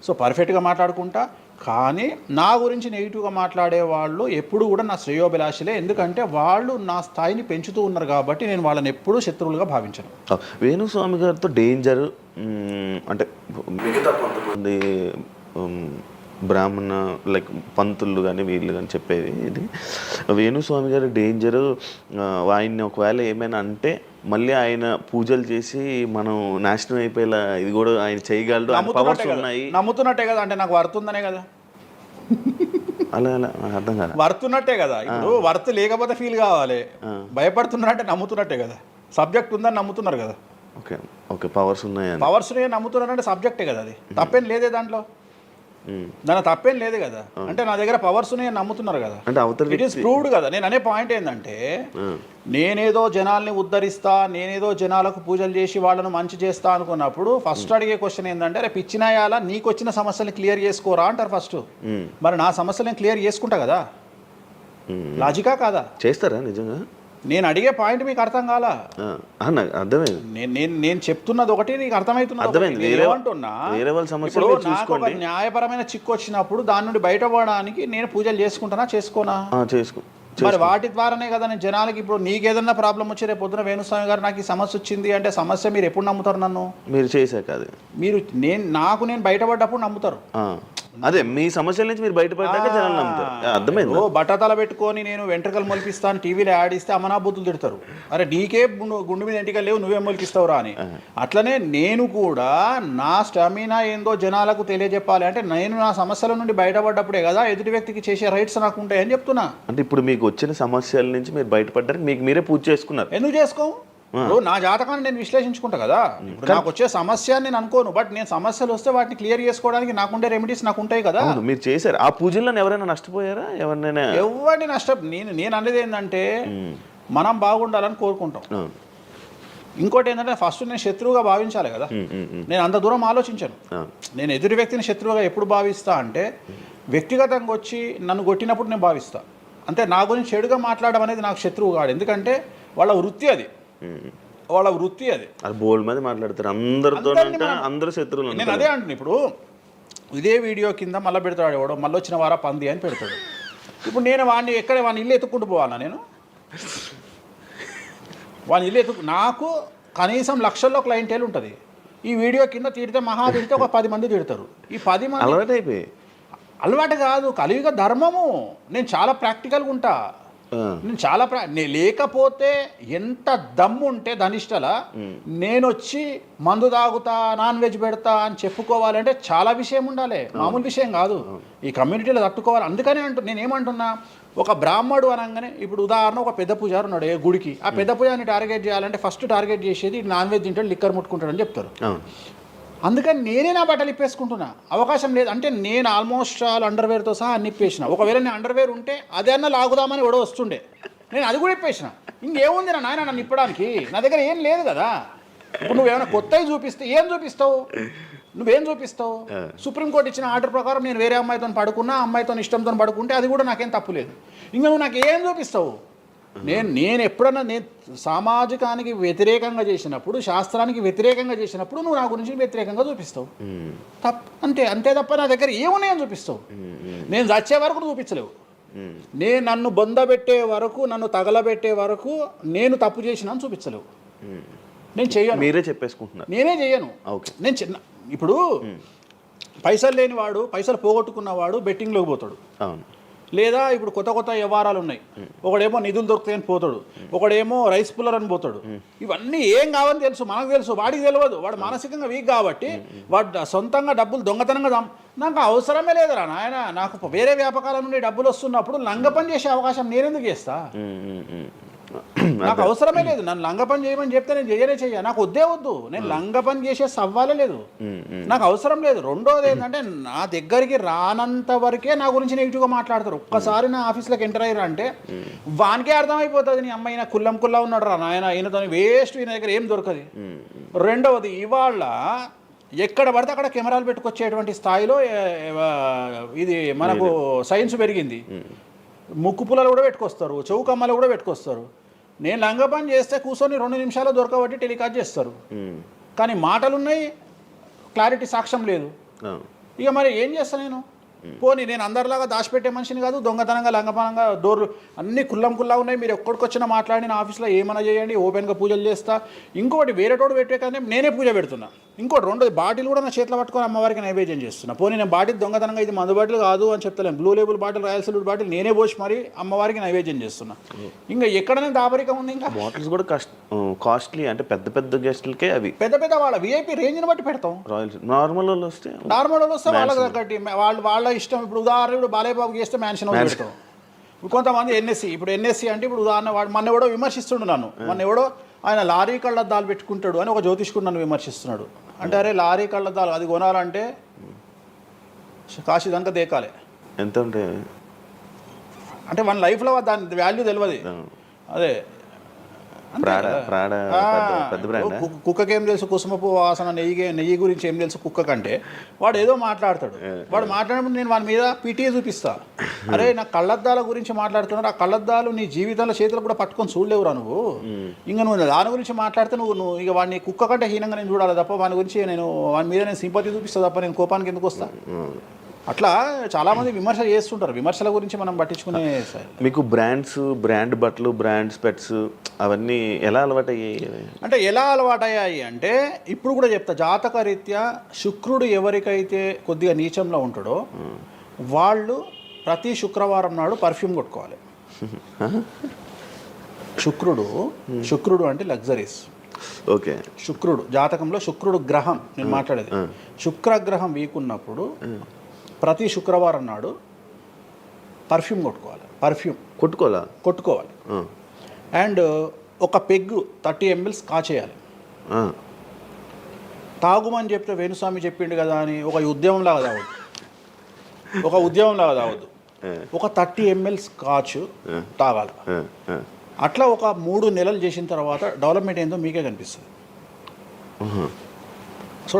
సో పర్ఫెక్ట్గా మాట్లాడుకుంటా. కానీ నా గురించి నెగిటివ్గా మాట్లాడే వాళ్ళు ఎప్పుడు కూడా నా శ్రేయోభిలాషులే, ఎందుకంటే వాళ్ళు నా స్థాయిని పెంచుతూ ఉన్నారు కాబట్టి నేను వాళ్ళని ఎప్పుడూ శత్రువులుగా భావించను. వేణుస్వామి గారితో డేంజర్ అంటే మిగతా కొంతమంది బ్రాహ్మణ లైక్ పంతులు కానీ వీళ్ళు కానీ చెప్పేది ఇది, వేణుస్వామి గారి డేంజరు ఆయన్ని ఒకవేళ ఏమైనా అంటే మళ్ళీ ఆయన పూజలు చేసి మనం నాశనం అయిపోయేలా ఇది కూడా ఆయన చేయగలడు, పవర్స్ ఉన్నాయి. నమ్ముతున్నట్టే కదా, అంటే నాకు వర్తుందనే కదా. అలా అర్థం కాదు, వర్తున్నట్టే కదా. ఇప్పుడు వర్త్ లేకపోతే ఫీల్ కావాలి. భయపడుతున్నారంటే నమ్ముతున్నట్టే కదా. సబ్జెక్ట్ ఉందని నమ్ముతున్నారు కదా. ఓకే పవర్స్ ఉన్నాయి, పవర్స్ నమ్ముతున్నారంటే సబ్జెక్టే కదా. అది తప్పేం లేదే దాంట్లో, దాని తప్పేం లేదు కదా. అంటే నా దగ్గర పవర్స్ నమ్ముతున్నారు కదా, ఇట్ ఈస్ ప్రూవ్డ్ కదా. నేను అనే పాయింట్ ఏంటంటే నేనేదో జనాల్ని ఉద్ధరిస్తా, నేనేదో జనాలకు పూజలు చేసి వాళ్ళను మంచి చేస్తా అనుకున్నప్పుడు ఫస్ట్ అడిగే క్వశ్చన్ ఏంటంటే, రేపు ఇచ్చినాయాలా నీకు వచ్చిన సమస్యలను క్లియర్ చేసుకోరా అంటారు ఫస్ట్. మరి నా సమస్యలను క్లియర్ చేసుకుంటా కదా. లాజికా కాదా? చేస్తారా నిజంగా? నేను అడిగే పాయింట్ మీకు అర్థం కాలా? అర్థమైంది. నేను చెప్తున్నది ఒకటి, నీకు అర్థమవుతున్నది. నాకు ఒక న్యాయపరమైన చిక్కు వచ్చినప్పుడు దాని నుండి బయటపడడానికి నేను పూజలు చేసుకుంటానా చేసుకోనా? మరి వాటి ద్వారానే కదా నేను జనాలకి. ఇప్పుడు నీకేదన్నా ప్రాబ్లం వచ్చి రేపు పొద్దున వేణుస్వామి గారు నాకు ఈ సమస్య వచ్చింది అంటే సమస్య మీరు ఎప్పుడు నమ్ముతారు? నన్ను మీరు చేశాక అది మీరు నేను బయటపడ్డప్పుడు నమ్ముతారు. అదే మీ సమస్యల నుంచి మీరు బయటపడ్డాక జనాలు నమ్ముతారు. అర్థమైంది. బట్టతల పెట్టుకొని నేను వెంట్రుకలు మొలిపిస్తాను టీవీలో యాడ్ ఇస్తే అమనా బుద్ధులు తిడతారు. అరే నీకే గుండు మీద ఎంటికలు లేవు, నువ్వేం మొలిపిస్తావురా అని. అట్లనే నేను కూడా నా స్టామినా ఏందో జనాలకు తెలియజెప్పాలి అంటే నేను నా సమస్యల నుండి బయటపడ్డప్పుడే కదా ఎదుటి వ్యక్తికి చేసే రైట్స్ నాకు ఉంటాయని చెప్తున్నా. అంటే ఇప్పుడు మీకు వచ్చిన సమస్యల నుంచి మీరు బయటపడ్డానికి మీకు మీరే పూజ చేసుకున్నారు. ఎందుకు చేసుకో? నా జాతకాన్ని నేను విశ్లేషించుకుంటా కదా. ఇప్పుడు నాకు వచ్చే సమస్య నేను అనుకోను, బట్ నేను సమస్యలు వస్తే వాటిని క్లియర్ చేసుకోవడానికి నాకుండే రెమెడీస్ నాకు ఉంటాయి కదా. మీరు చేశారు ఆ పూజల్లో ఎవరైనా నష్టపోయారా? ఎవరిని నేను అనేది ఏంటంటే మనం బాగుండాలని కోరుకుంటాం. ఇంకోటి ఏంటంటే ఫస్ట్ నేను శత్రువుగా భావించాలి కదా. నేను అంత దూరం ఆలోచించాను. నేను ఎదుటి వ్యక్తిని శత్రువుగా ఎప్పుడు భావిస్తా అంటే వ్యక్తిగతంగా వచ్చి నన్ను కొట్టినప్పుడు నేను భావిస్తా. అంటే నా గురించి చెడుగా మాట్లాడడం అనేది నాకు శత్రువు కాదు, ఎందుకంటే వాళ్ళ వృత్తి అది. బోల్డ్ మంది మాట్లాడతారు అందరితో, అందరూ శత్రువులు. నేను అదే అంటున్నా. ఇప్పుడు ఇదే వీడియో కింద మళ్ళీ పెడతాడు ఎవడో, మళ్ళీ వచ్చిన వారా పంది అని పెడతాడు. ఇప్పుడు నేను వాడిని వాడిని ఇల్లు ఎత్తుక్కుంటూ పోవాలా నేను? వాడిని ఇల్లు నాకు కనీసం లక్షల్లో క్లయింటేల్ ఉంటుంది. ఈ వీడియో కింద తిడితే తిడితే ఒక 10 మంది తిడతారు. ఈ 10 మంది అలవాటైపోయి అలవాటు కాదు, కలియుగ ధర్మము. నేను చాలా ప్రాక్టికల్గా ఉంటా. నేను చాలా లేకపోతే ఎంత దమ్ము ఉంటే ధనిష్టల నేను వచ్చి మందు తాగుతా, నాన్ వెజ్ పెడతా అని చెప్పుకోవాలంటే చాలా విషయం ఉండాలి, మామూలు విషయం కాదు. ఈ కమ్యూనిటీలో తట్టుకోవాలి. అందుకనే నేనేమంటున్నా, ఒక బ్రాహ్మడు అనగానే ఇప్పుడు ఉదాహరణ ఒక పెద్ద పూజారు ఉన్నాడు ఏ గుడికి, ఆ పెద్ద పూజారిని టార్గెట్ చేయాలంటే ఫస్ట్ టార్గెట్ చేసేది నాన్ వెజ్ తింటాడు, లిక్కర్ ముట్టుకుంటాడు అని చెప్తారు. అందుకని నేనే నా బట్టలు ఇప్పేసుకుంటున్నా. అవకాశం లేదు అంటే నేను ఆల్మోస్ట్ అండర్వేర్తో సహా అన్ని ఇప్పేసిన. ఒకవేళ నేను అండర్వేర్ ఉంటే అదే అన్న లాగుదామని ఎవడో వస్తుండే, నేను అది కూడా ఇప్పేసిన. ఇంకేముంది నా నాయన నన్ను ఇప్పడానికి? నా దగ్గర ఏం లేదు కదా. ఇప్పుడు నువ్వేమైనా కొత్తవి చూపిస్తే ఏం చూపిస్తావు? నువ్వేం చూపిస్తావు? సుప్రీంకోర్టు ఇచ్చిన ఆర్డర్ ప్రకారం నేను వేరే అమ్మాయితో పడుకున్నా, అమ్మాయితో ఇష్టంతో పడుకుంటే అది కూడా నాకేం తప్పు లేదు. ఇంకా నువ్వు నాకు ఏం చూపిస్తావు? నేను ఎప్పుడన్నా నేను సామాజికానికి వ్యతిరేకంగా చేసినప్పుడు, శాస్త్రానికి వ్యతిరేకంగా చేసినప్పుడు నువ్వు నా గురించి వ్యతిరేకంగా చూపిస్తావు. అంతే తప్ప నా దగ్గర ఏమున్నాయని చూపిస్తావు? నేను చచ్చే వరకు నువ్వు చూపించలేవు. నేను నన్ను బొందబెట్టే వరకు, నన్ను తగలబెట్టే వరకు నేను తప్పు చేసినా చూపించలేవు. నేను చెయ్యను. మీరే చెప్పేసుకుంటున్నారు. నేనే చెయ్యను. నేను ఇప్పుడు పైసలు లేనివాడు, పైసలు పోగొట్టుకున్నవాడు బెట్టింగ్లోకి పోతాడు. అవును. లేదా ఇప్పుడు కొత్త వ్యవహారాలు ఉన్నాయి. ఒకడేమో నిధులు దొరుకుతాయని పోతాడు, ఒకడేమో రైస్ పుల్లర్ అని పోతాడు. ఇవన్నీ ఏం కావని తెలుసు, మనకు తెలుసు, వాడికి తెలియదు. వాడు మానసికంగా వీక్ కాబట్టి వాడు సొంతంగా డబ్బులు దొంగతనంగా నాకు అవసరమే లేదురా నాయన. నాకు వేరే వ్యాపకాల నుండి డబ్బులు వస్తున్నప్పుడు లంగ పని చేసే అవకాశం నేనెందుకు చేస్తా? నాకు అవసరమే లేదు. నన్ను లంగ పని చేయమని చెప్తే నేను చెయ్య. నాకు వద్దు. నేను లంగ పని చేసే సవ్వాలే లేదు, నాకు అవసరం లేదు. రెండోది ఏంటంటే నా దగ్గరికి రానంత వరకే నా గురించి నెగిటివ్గా మాట్లాడతారు. ఒక్కసారి నా ఆఫీస్లోకి ఎంటర్ అయ్యారు అంటే వానికే అర్థమైపోతుంది, నీ అమ్మాయి కుల్లం ఉన్నాడు రా నాయన, ఈయనతో వేస్ట్, ఈయన దగ్గర ఏం దొరకదు. రెండవది, ఇవాళ ఎక్కడ పడితే అక్కడ కెమెరాలు పెట్టుకొచ్చేటువంటి స్థాయిలో ఇది మనకు సైన్స్ పెరిగింది. ముక్కు పుల్లలు కూడా పెట్టుకొస్తారు, చెవు కమ్మలు కూడా పెట్టుకొస్తారు. నేను లంగ పని చేస్తే కూర్చొని 2 నిమిషాలు దొరకబట్టి టెలికాస్ట్ చేస్తారు. కానీ మాటలున్నాయి, క్లారిటీ, సాక్ష్యం లేదు. ఇక మరి ఏం చేస్తాను నేను? పోనీ నేను అందరిలాగా దాచిపెట్టే మనిషిని కాదు, దొంగతనంగా లంగపనంగా డోర్లు అన్నీ కుల్లా ఉన్నాయి. మీరు ఎక్కడికొచ్చినా మాట్లాడి నా ఆఫీస్లో ఏమైనా చేయండి, ఓపెన్గా పూజలు చేస్తా. ఇంకోటి వేరేటోడు పెట్టే కానీ నేనే పూజ పెడుతున్నా. ఇంకోటి రెండోది, బాటిల్ కూడా నా చేతిలో పట్టుకొని అమ్మవారికి నైవేద్యం చేస్తున్నా. పోనీ నేను బాటిల్ దొంగతనంగా ఇది మందు బాటిల్ కాదు అని చెప్తలేను. Blue label bottle, royal silver bottle నేనే పోసి మరి అమ్మవారికి నైవేద్యం చేస్తున్నా. ఇంకా ఎక్కడనే దాపరికం ఉంది? ఇంకా బాటిల్స్ కూడా కాస్ట్లీ, అంటే పెద్ద గెస్టులకే అవి పెద్ద వాళ్ళ విఐపీ రేంజ్ని బట్టి పెడతాం. నార్మల్ వాళ్ళు వస్తే వాళ్ళకి తగ్గట్టి వాళ్ళ ఇష్టం. ఇప్పుడు ఉదాహరణ బాలేబాబు చేస్తే మ్యాన్షన్ పెడతాం. కొంతమంది ఎన్ఎస్సి అంటే ఇప్పుడు ఉదాహరణ మన ఎవడో విమర్శిస్తుండు నన్ను. మన ఎవడో ఆయన లారీ కళ్ళద్దాలు పెట్టుకుంటాడు అని ఒక జ్యోతిష్కుడు నన్ను విమర్శిస్తున్నాడు. అంటే అరే లారీ కళ్ళద్దాలు అది కొనాలంటే కాశీ దాకా దేకాలి. ఎంత ఉంటే అంటే మన లైఫ్లో దాని వాల్యూ తెలియదు. అదే కుక్కకేం తెలుసు కుసుమపు వాసన, నెయ్యి గురించి ఏం తెలుసు కుక్క కంటే? వాడు ఏదో మాట్లాడతాడు. వాడు మాట్లాడినప్పుడు నేను వాడి మీద పీటీఏ చూపిస్తా. అరే నా కళ్ళద్దాల గురించి మాట్లాడుతున్నాడు, ఆ కళ్ళద్దాలు నీ జీవితంలో చేతులు కూడా పట్టుకొని చూడలేవురా నువ్వు. ఇంకా నువ్వు దాని గురించి మాట్లాడితే నువ్వు ఇక వాడిని కుక్క కంటే హీనంగా నేను చూడాలి తప్ప వాని గురించి వాని మీద నేను సింపతి చూపిస్తా తప్ప నేను కోపానికి ఎందుకు వస్తా? అట్లా చాలామంది విమర్శ చేస్తుంటారు. విమర్శల గురించి మనం పట్టించుకునే. మీకు బ్రాండ్ బట్టలు, బ్రాండ్ స్పెట్స్ అవన్నీ ఎలా అలవాటయ్యాయి అంటే ఇప్పుడు కూడా చెప్తా, జాతక రీత్యా శుక్రుడు ఎవరికైతే కొద్దిగా నీచంలో ఉంటాడో వాళ్ళు ప్రతి శుక్రవారం నాడు పర్ఫ్యూమ్ కొట్టుకోవాలి. శుక్రుడు అంటే లగ్జరీస్. ఓకే. శుక్రుడు జాతకంలో శుక్రుడు గ్రహం నేను మాట్లాడేది. శుక్రగ్రహం వీక్ ఉన్నప్పుడు ప్రతి శుక్రవారం నాడు పర్ఫ్యూమ్ కొట్టుకోవాలి. అండ్ ఒక పెగ్గు 30 ml కాచేయాలి. తాగుమని చెప్తే వేణుస్వామి చెప్పిండు కదా అని ఒక ఉద్యమంలాగా తాగొద్దు. ఒక 30 ml స్కాచ్ తాగాలి. అట్లా ఒక 3 నెలలు చేసిన తర్వాత డెవలప్మెంట్ ఏందో మీకే కనిపిస్తుంది.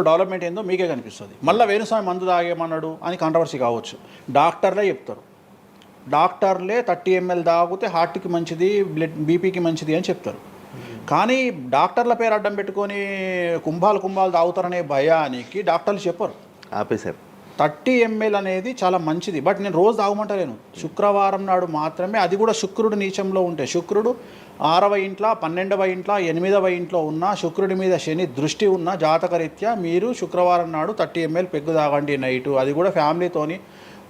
డెవలప్మెంట్ ఏందో మీకే కనిపిస్తుంది. మళ్ళీ వేణుస్వామి మందు తాగేమన్నాడు అని కాంట్రవర్సీ కావచ్చు. డాక్టర్లే చెప్తారు. 30 ml తాగితే హార్ట్కి మంచిది, బీపీకి మంచిది అని చెప్తారు. కానీ డాక్టర్ల పేరు అడ్డం పెట్టుకొని కుంభాలు తాగుతారనే భయానికి డాక్టర్లు చెప్పరు. ఆపేశారు. 30 ml అనేది చాలా మంచిది. బట్ నేను రోజు తాగమంటలేను. శుక్రవారం నాడు మాత్రమే, అది కూడా శుక్రుడు నీచంలో ఉంటే, శుక్రుడు 6వ ఇంట్లో, 12వ ఇంట్లో, 8వ ఇంట్లో ఉన్న, శుక్రుడి మీద శని దృష్టి ఉన్న జాతకరీత్యా మీరు శుక్రవారం నాడు 30 ml పెగ్గు తాగండి నైటు. అది కూడా ఫ్యామిలీతోని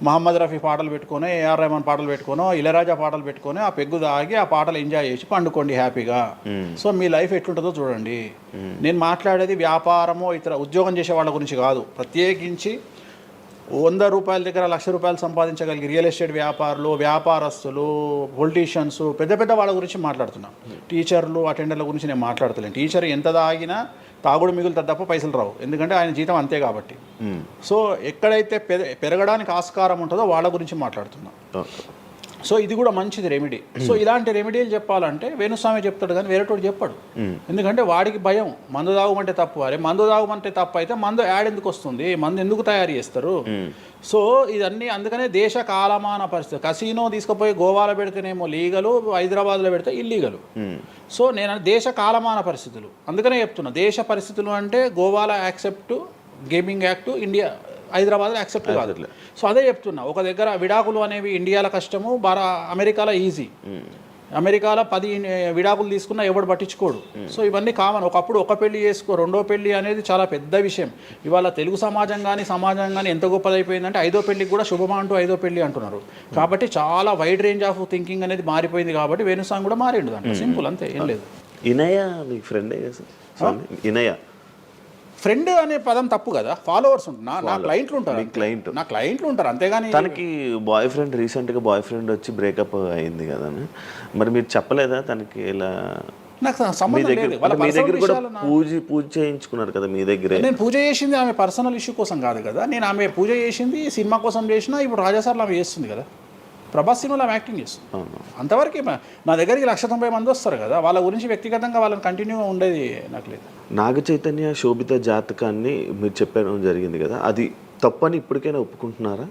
మహమ్మద్ రఫీ పాటలు పెట్టుకొని, ఏఆర్ రెహమాన్ పాటలు పెట్టుకోనో, ఇళయరాజా పాటలు పెట్టుకొని ఆ పెగ్గు తాగి ఆ పాటలు ఎంజాయ్ చేసి పండుకోండి హ్యాపీగా. సో మీ లైఫ్ ఎట్లుంటుందో చూడండి. నేను మాట్లాడేది వ్యాపారమో ఇతర ఉద్యోగం చేసే వాళ్ళ గురించి కాదు. ప్రత్యేకించి 100 రూపాయల దగ్గర 1,00,000 రూపాయలు సంపాదించగలిగి రియల్ ఎస్టేట్ వ్యాపారులు, వ్యాపారస్తులు, పొలిటీషియన్స్, పెద్ద పెద్ద వాళ్ళ గురించి మాట్లాడుతున్నాను. టీచర్లు, అటెండర్ల గురించి నేను మాట్లాడతలేను. టీచర్ ఎంత తాగినా తాగుడు మిగులుతుంది తప్ప పైసలు రావు, ఎందుకంటే ఆయన జీతం అంతే కాబట్టి. సో ఎక్కడైతే పెరగడానికి ఆస్కారం ఉంటుందో వాళ్ళ గురించి మాట్లాడుతున్నాం. సో ఇది కూడా మంచిది రెమెడీ. సో ఇలాంటి రెమెడీలు చెప్పాలంటే వేణుస్వామి చెప్తాడు కానీ వేరేటోడు చెప్పాడు. ఎందుకంటే వాడికి భయం, మందు తాగమంటే తప్పు. అరే మందు తాగమంటే తప్పు అయితే మందు యాడ్ ఎందుకు వస్తుంది, మందు ఎందుకు తయారు చేస్తారు? సో ఇదన్నీ అందుకనే దేశ కాలమాన పరిస్థితి. కసినో తీసుకుపోయి గోవాలో పెడితేనేమో లీగలు, హైదరాబాద్లో పెడితే ఇల్లీగలు. సో నేను దేశ కాలమాన పరిస్థితులు అందుకనే చెప్తున్నా. దేశ పరిస్థితులు అంటే గోవాలో యాక్సెప్ట్ గేమింగ్ యాక్ట్, ఇండియా హైదరాబాద్లో యాక్సెప్ట్ కాదు. సో అదే చెప్తున్నా. ఒక దగ్గర విడాకులు అనేవి ఇండియాలో కష్టము, అమెరికాలో ఈజీ. అమెరికాలో 10 విడాకులు తీసుకున్నా ఎవడు పట్టించుకోడు. సో ఇవన్నీ కామన్. ఒకప్పుడు ఒక పెళ్లి చేసుకో, రెండో పెళ్లి అనేది చాలా పెద్ద విషయం. ఇవాళ తెలుగు సమాజం కానీ ఎంత గొప్పదైపోయిందంటే 5వ పెళ్లికి కూడా శుభమా అంటూ 5వ పెళ్లి అంటున్నారు. కాబట్టి చాలా వైడ్ రేంజ్ ఆఫ్ థింకింగ్ అనేది మారిపోయింది. కాబట్టి వేణుస్వామి కూడా మారిండు దాంట్లో. సింపుల్, అంతే, ఏం లేదు. ఇనయ మీ ఫ్రెండే సార్? ఇనయ ఫ్రెండ్ అనే పదం తప్పు కదా. ఫాలోవర్స్ ఉంటారు, నా క్లయింట్లు ఉంటారు, నా క్లయింట్లు ఉంటారు, అంతేగాని. తనకి బాయ్ ఫ్రెండ్ రీసెంట్గా బాయ్ ఫ్రెండ్ వచ్చి బ్రేకప్ అయింది కదా, మరి మీరు చెప్పలేదా తనకి? ఇలా నాకు సంబంధం లేదు. మీ దగ్గర కూడా పూజ చేయించుకున్నారు కదా మీ దగ్గర. నేను పూజ చేసింది ఆమె పర్సనల్ ఇష్యూ కోసం కాదు కదా. నేను ఆమె పూజ చేసింది సినిమా కోసం చేసినా. ఇప్పుడు రాజాసార్లు ఆమె చేస్తుంది కదా, ప్రభాస్ సినిమాలో ఆమె యాక్టింగ్ చేస్తుంది. అంతవరకు నా దగ్గరికి 190 మంది వస్తారు కదా, వాళ్ళ గురించి వ్యక్తిగతంగా వాళ్ళని కంటిన్యూ ఉండేది నాకు లేదు. నాగ చైతన్య శోభిత జాతకాన్ని మీరు చెప్పడం జరిగింది కదా, అది తప్పని ఇప్పటికైనా ఒప్పుకుంటున్నారా?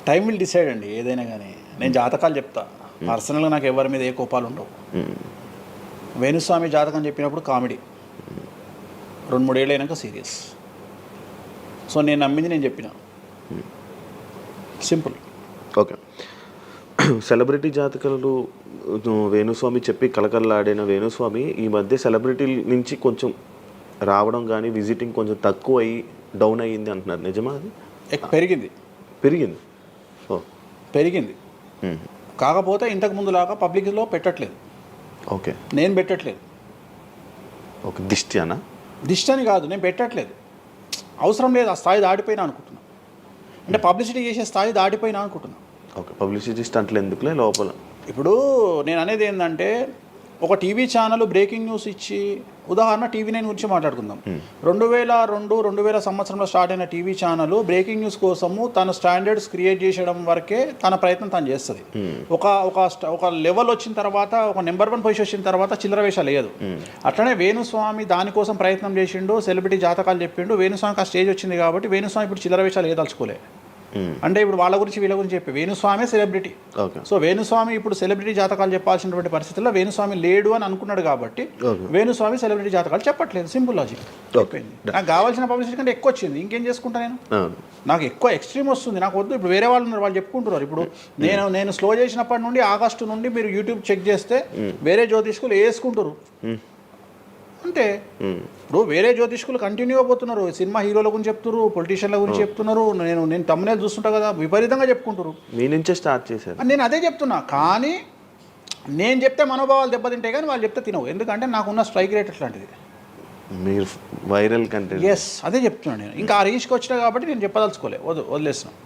టైం విల్ డిసైడ్ అండి ఏదైనా కానీ. నేను జాతకాలు చెప్తా, పర్సనల్గా నాకు ఎవరి మీద ఏ కోపాలు ఉండవు. వేణుస్వామి జాతకం చెప్పినప్పుడు కామెడీ, 2-3 ఏళ్ళు అయినాక సీరియస్. సో నేను నమ్మింది నేను చెప్పిన, సింపుల్. ఓకే. సెలబ్రిటీ జాతకాలు వేణుస్వామి చెప్పి కలకల్లాడిన వేణుస్వామి ఈ మధ్య సెలబ్రిటీల నుంచి కొంచెం రావడం కానీ విజిటింగ్ కొంచెం తక్కువ అయ్యి డౌన్ అయ్యింది అంటున్నారు, నిజమా అది? పెరిగింది. పెరిగింది కాకపోతే ఇంతకు ముందులాగా పబ్లిక్లో పెట్టట్లేదు. ఓకే, నేను పెట్టట్లేదు. ఓకే, దిష్టి అని కాదు, నేను పెట్టట్లేదు. అవసరం లేదు, ఆ స్థాయి దాటిపోయినా అనుకుంటున్నా. అంటే పబ్లిసిటీ చేసే స్థాయి దాటిపోయినా అనుకుంటున్నా. ఓకే, పబ్లిసిటీ స్టంట్లు ఎందుకులే లోపల. ఇప్పుడు నేను అనేది ఏంటంటే, ఒక టీవీ ఛానల్ బ్రేకింగ్ న్యూస్ ఇచ్చి, ఉదాహరణ TV9 గురించి మాట్లాడుకుందాం. 2002-2000 సంవత్సరంలో స్టార్ట్ అయిన టీవీ ఛానల్ బ్రేకింగ్ న్యూస్ కోసము తన స్టాండర్డ్స్ క్రియేట్ చేసడం వరకే తన ప్రయత్నం తను చేస్తుంది. ఒక లెవెల్ వచ్చిన తర్వాత, ఒక నెంబర్ 1 పొజిషన్ వచ్చిన తర్వాత చిల్లర వేషాలు లేదు. అట్లనే వేణుస్వామి దానికోసం ప్రయత్నం చేసిండు, సెలబ్రిటీ జాతకాలు చెప్పిండు. వేణుస్వామికి ఆ స్టేజ్ వచ్చింది కాబట్టి వేణుస్వామి ఇప్పుడు చిల్లర వేషాలు ఏదలుచుకోలే. అంటే ఇప్పుడు వాళ్ళ గురించి వీళ్ళ గురించి చెప్పి వేణుస్వామి సెలబ్రిటీ. సో వేణుస్వామి ఇప్పుడు సెలబ్రిటీ జాతకాలు చెప్పాల్సినటువంటి పరిస్థితుల్లో వేణుస్వామి లేడు అని అనుకున్నాడు కాబట్టి వేణుస్వామి సెలబ్రిటీ జాతకాలు చెప్పట్లేదు. Simple logic. నాకు కావాల్సిన పబ్లిసిటీ కంటే ఎక్కువ వచ్చింది, ఇంకేం చేసుకుంటా నేను? నాకు ఎక్కువ ఎక్స్ట్రీమ్ వస్తుంది, నాకు వద్దు. ఇప్పుడు వేరే వాళ్ళు ఉన్నారు, వాళ్ళు చెప్పుకుంటున్నారు. ఇప్పుడు నేను స్లో చేసినప్పటి నుండి ఆగస్టు నుండి మీరు యూట్యూబ్ చెక్ చేస్తే వేరే జ్యోతిష్కులు వేసుకుంటారు. అంటే ఇప్పుడు వేరే జ్యోతిష్కులు కంటిన్యూ అయిపోతున్నారు. సినిమా హీరోల గురించి చెప్తున్నారు, పొలిటీషియన్ల గురించి చెప్తున్నారు. నేను తమ్మునేలు చూస్తుంటా కదా, విపరీతంగా చెప్పుకుంటారు. మీ నుంచే స్టార్ట్ చేశారు. నేను అదే చెప్తున్నా. కానీ నేను చెప్తే మనోభావాలు దెబ్బతింటాయి, కానీ వాళ్ళు చెప్తే తినవు. ఎందుకంటే నాకున్న స్ట్రైక్ రేట్ అట్లాంటిది. మీరు వైరల్ కంటెంట్. ఎస్, అదే చెప్తున్నాను నేను. ఇంకా ఆ రీచ్కి వచ్చినా కాబట్టి నేను చెప్పదలుచుకోలే, వదిలేస్తున్నాను.